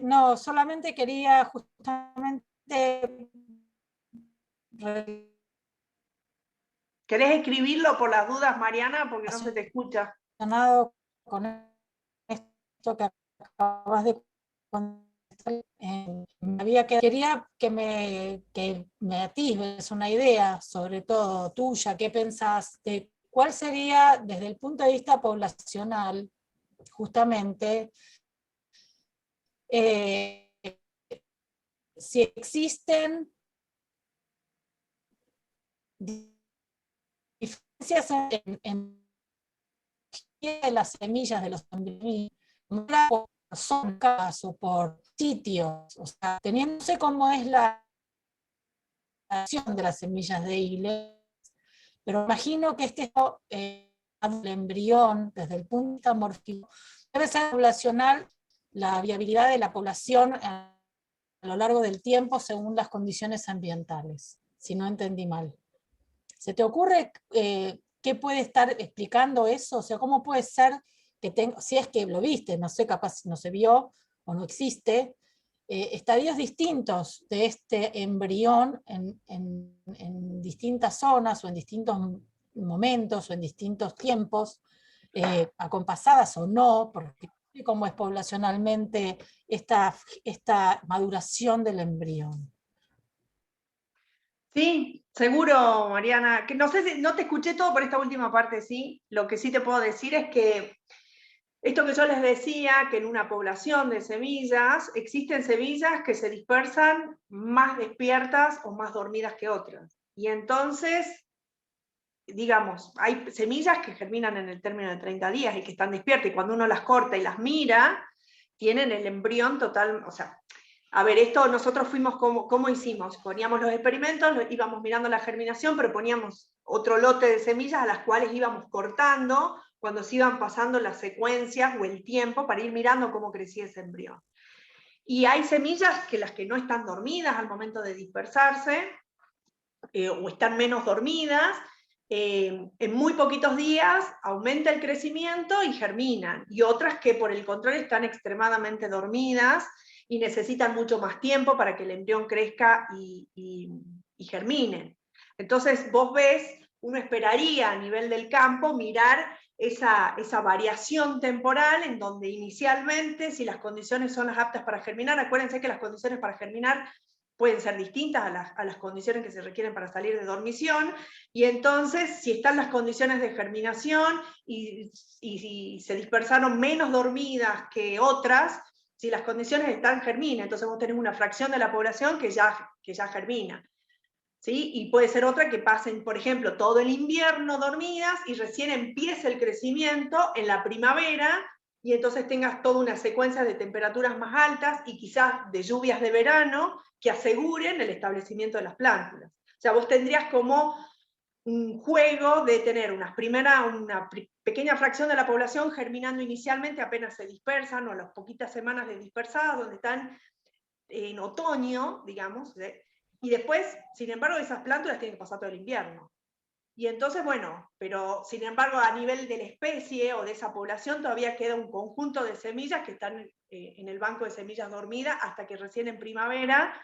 F: No, solamente quería justamente
B: ¿Querés escribirlo por las dudas, Mariana? Porque no se te escucha.
F: relacionado con esto que acabas de contestar, quería que me atisbes una idea, sobre todo tuya, ¿qué pensás de cuál sería, desde el punto de vista poblacional, justamente, si existen diferencias en de las semillas de los embriones, por zonas o por sitios, o sea, teniéndose cómo es la acción de las semillas de iglesia, pero imagino que el embrión, desde el punto morfológico, debe ser poblacional la viabilidad de la población a lo largo del tiempo según las condiciones ambientales, si no entendí mal. ¿Se te ocurre qué puede estar explicando eso? O sea, ¿cómo puede ser que si es que lo viste, no sé, capaz no se vio o no existe, estadios distintos de este embrión en distintas zonas o en distintos momentos o en distintos tiempos, acompasadas o no, porque cómo es poblacionalmente esta maduración del embrión?
B: Sí, seguro, Mariana. Que no sé si no te escuché todo por esta última parte, sí. Lo que sí te puedo decir es que esto que yo les decía, que en una población de semillas existen semillas que se dispersan más despiertas o más dormidas que otras. Y entonces, digamos, hay semillas que germinan en el término de 30 días y que están despiertas, y cuando uno las corta y las mira, tienen el embrión total, o sea, a ver, esto nosotros fuimos, ¿cómo hicimos? Poníamos los experimentos, íbamos mirando la germinación, pero poníamos otro lote de semillas a las cuales íbamos cortando cuando se iban pasando las secuencias o el tiempo para ir mirando cómo crecía ese embrión. Y hay semillas que las que no están dormidas al momento de dispersarse, o están menos dormidas, en muy poquitos días aumenta el crecimiento y germinan, y otras que por el contrario están extremadamente dormidas y necesitan mucho más tiempo para que el embrión crezca y germine. Entonces vos ves, uno esperaría a nivel del campo mirar esa variación temporal en donde inicialmente, si las condiciones son las aptas para germinar, acuérdense que las condiciones para germinar pueden ser distintas a las condiciones que se requieren para salir de dormición, y entonces si están las condiciones de germinación y se dispersaron menos dormidas que otras, si las condiciones están, germina, entonces vos tenés una fracción de la población que ya germina. ¿Sí? Y puede ser otra que pasen, por ejemplo, todo el invierno dormidas y recién empiece el crecimiento en la primavera, y entonces tengas toda una secuencia de temperaturas más altas y quizás de lluvias de verano que aseguren el establecimiento de las plántulas. O sea, vos tendrías como un juego de tener una pequeña fracción de la población germinando inicialmente, apenas se dispersan, o a las poquitas semanas de dispersadas, donde están en otoño, digamos, y después, sin embargo, esas plántulas tienen que pasar todo el invierno. Y entonces, bueno, pero sin embargo, a nivel de la especie o de esa población, todavía queda un conjunto de semillas que están en el banco de semillas dormidas, hasta que recién en primavera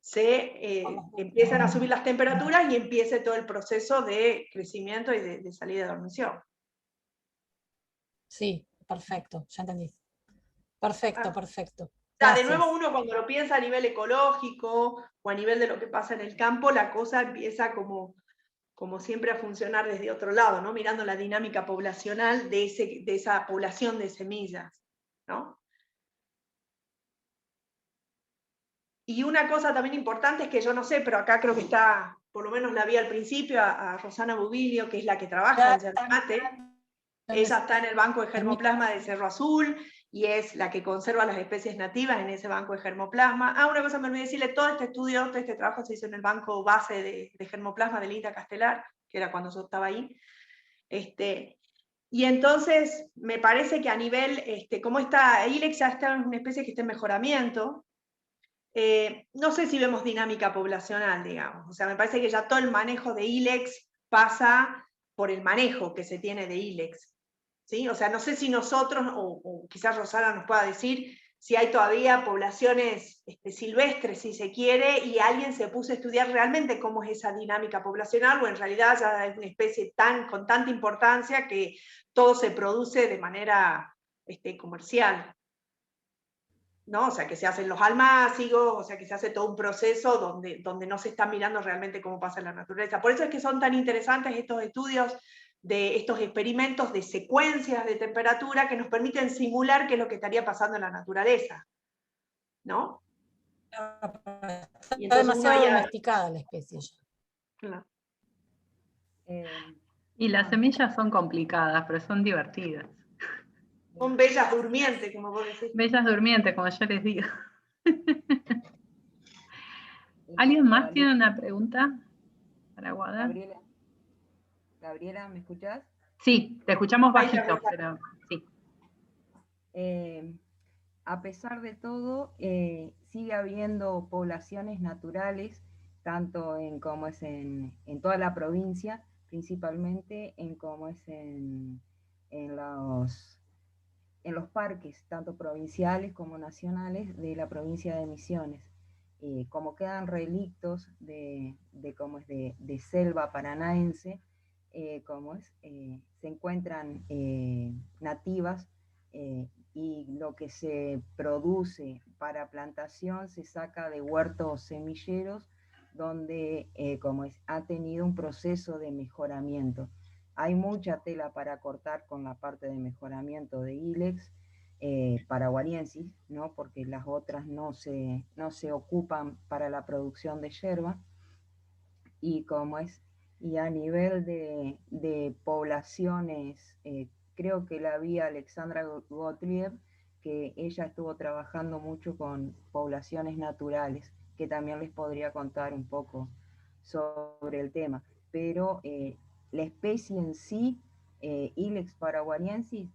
B: se empiezan a subir las temperaturas y empiece todo el proceso de crecimiento y de salida de dormición.
F: Sí, perfecto, ya entendí. Perfecto, perfecto.
B: De nuevo, uno cuando lo piensa a nivel ecológico o a nivel de lo que pasa en el campo, la cosa empieza como siempre a funcionar desde otro lado, ¿no? Mirando la dinámica poblacional de esa población de semillas, ¿no? Y una cosa también importante es que yo no sé, pero acá creo que está, por lo menos la vi al principio, a Rosana Bubilio, que es la que trabaja en Yerba Mate. Ella está en el banco de germoplasma de Cerro Azul y es la que conserva las especies nativas en ese banco de germoplasma. Una cosa me olvidé decirle, todo este trabajo se hizo en el banco base de germoplasma del INTA Castelar, que era cuando yo estaba ahí. Y entonces me parece que a nivel, como está, ILEX ya está en una especie que está en mejoramiento, no sé si vemos dinámica poblacional, digamos. O sea, me parece que ya todo el manejo de ILEX pasa por el manejo que se tiene de ILEX. ¿Sí? O sea, no sé si nosotros, o quizás Rosana nos pueda decir, si hay todavía poblaciones silvestres, si se quiere, y alguien se puso a estudiar realmente cómo es esa dinámica poblacional, o en realidad ya es una especie con tanta importancia que todo se produce de manera comercial. ¿No? O sea, que se hacen los almácigos, o sea, que se hace todo un proceso donde no se está mirando realmente cómo pasa en la naturaleza. Por eso es que son tan interesantes estos estudios, de estos experimentos de secuencias de temperatura que nos permiten simular qué es lo que estaría pasando en la naturaleza, ¿no?
F: Está demasiado domesticada la especie ya.
B: Claro.
A: Y las semillas son complicadas, pero son divertidas.
B: Son bellas durmientes, como vos decís.
A: Bellas durmientes, como yo les digo. ¿Alguien más tiene una pregunta para Guada?
G: Gabriela, ¿me escuchás?
A: Sí, te escuchamos bajito, pero sí.
G: A pesar de todo, sigue habiendo poblaciones naturales, tanto en como es en toda la provincia, principalmente en como es en los parques, tanto provinciales como nacionales, de la provincia de Misiones. Como quedan relictos de selva paranaense, se encuentran nativas, y lo que se produce para plantación se saca de huertos semilleros donde ha tenido un proceso de mejoramiento. Hay mucha tela para cortar con la parte de mejoramiento de ILEX, paraguariensis, ¿no? Porque las otras no se ocupan para la producción de yerba, y a nivel de poblaciones, creo que la vi Alexandra Gottlieb, que ella estuvo trabajando mucho con poblaciones naturales, que también les podría contar un poco sobre el tema, pero la especie en sí, Ilex paraguariensis,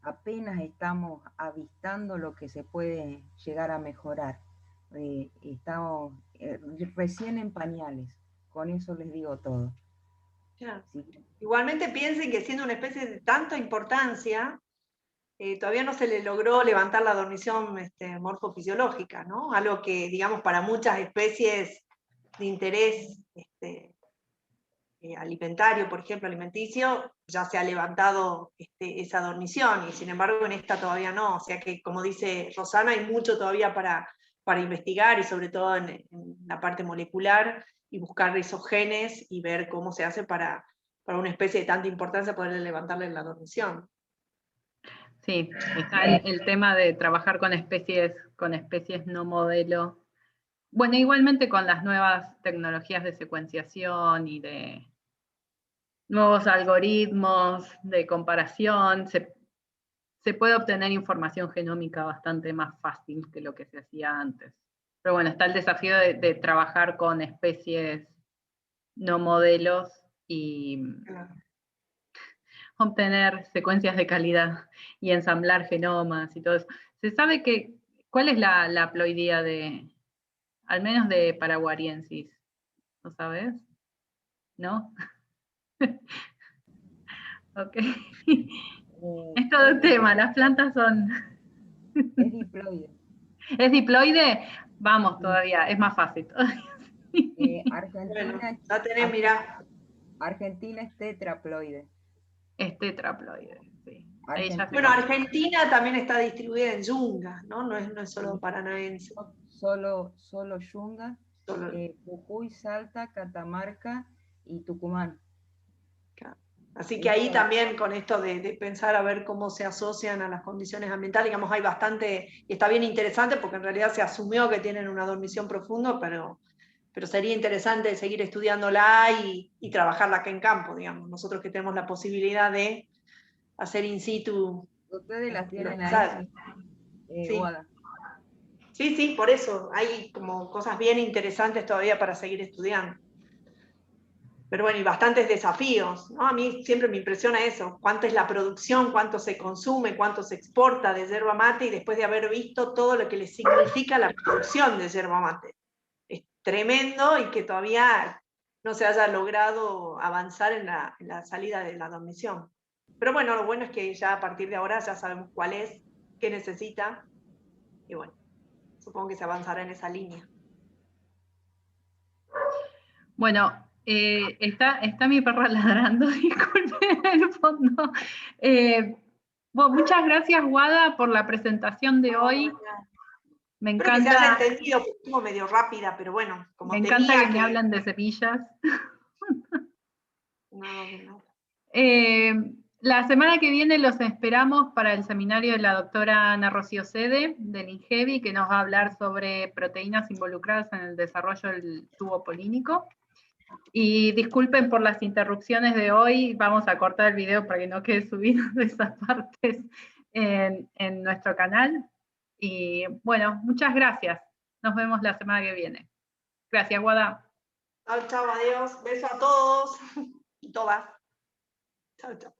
G: apenas estamos avistando lo que se puede llegar a mejorar. Estamos recién en pañales, con eso les digo todo.
B: Claro.
G: Sí.
B: Igualmente piensen que siendo una especie de tanta importancia, todavía no se le logró levantar la dormición morfofisiológica, ¿no? Algo que, digamos, para muchas especies de interés alimentario, por ejemplo, alimenticio, ya se ha levantado esa dormición, y sin embargo en esta todavía no. O sea que, como dice Rosana, hay mucho todavía para investigar, y sobre todo en la parte molecular, y buscar esos genes y ver cómo se hace para una especie de tanta importancia poder levantarle la dormición.
A: Sí, está el tema de trabajar con especies no modelo. Bueno, igualmente con las nuevas tecnologías de secuenciación y de nuevos algoritmos de comparación, se puede obtener información genómica bastante más fácil que lo que se hacía antes. Pero bueno, está el desafío de trabajar con especies no modelos y obtener secuencias de calidad y ensamblar genomas y todo eso. Se sabe ¿cuál es la haploidía al menos de paraguariensis? ¿Lo sabes? ¿No? Ok. Es todo un tema, las plantas son...
G: Es diploide.
A: ¿Es diploide? Vamos, todavía, es más fácil.
G: Argentina,
B: bueno, ya tenés, mirá.
G: Argentina es tetraploide.
A: Es tetraploide, sí.
B: Bueno, Argentina también está distribuida en yungas, ¿no? No es solo paranaense.
G: Solo yungas, Jujuy, Salta, Catamarca y Tucumán.
B: Así que ahí también, con esto de pensar a ver cómo se asocian a las condiciones ambientales, digamos, hay bastante, y está bien interesante porque en realidad se asumió que tienen una dormición profunda, pero sería interesante seguir estudiándola y trabajarla acá en campo, digamos. Nosotros que tenemos la posibilidad de hacer in situ.
G: Ustedes las tienen ahí,
B: sí. Sí, por eso hay como cosas bien interesantes todavía para seguir estudiando. Pero bueno, y bastantes desafíos, ¿no? A mí siempre me impresiona eso, cuánto es la producción, cuánto se consume, cuánto se exporta de yerba mate, y después de haber visto todo lo que le significa la producción de yerba mate. Es tremendo, y que todavía no se haya logrado avanzar en la salida de la dormición. Pero bueno, lo bueno es que ya a partir de ahora ya sabemos cuál es, qué necesita, y bueno, supongo que se avanzará en esa línea.
A: Bueno, está mi perra ladrando, disculpen en el fondo. Bueno, muchas gracias, Guada, por la presentación de hoy. Me
B: Espero que se haya
A: encanta,
B: entendido, porque estuvo medio rápida, pero bueno, como
A: me encanta
B: temía
A: que me hablan de semillas.
B: No.
A: La semana que viene los esperamos para el seminario de la doctora Ana Rocío Sede, del INGEVI, que nos va a hablar sobre proteínas involucradas en el desarrollo del tubo polínico. Y disculpen por las interrupciones de hoy, vamos a cortar el video para que no quede subido de esas partes en nuestro canal. Y bueno, muchas gracias. Nos vemos la semana que viene. Gracias, Guada.
B: Chao, adiós. Beso a todos y todas. Chao.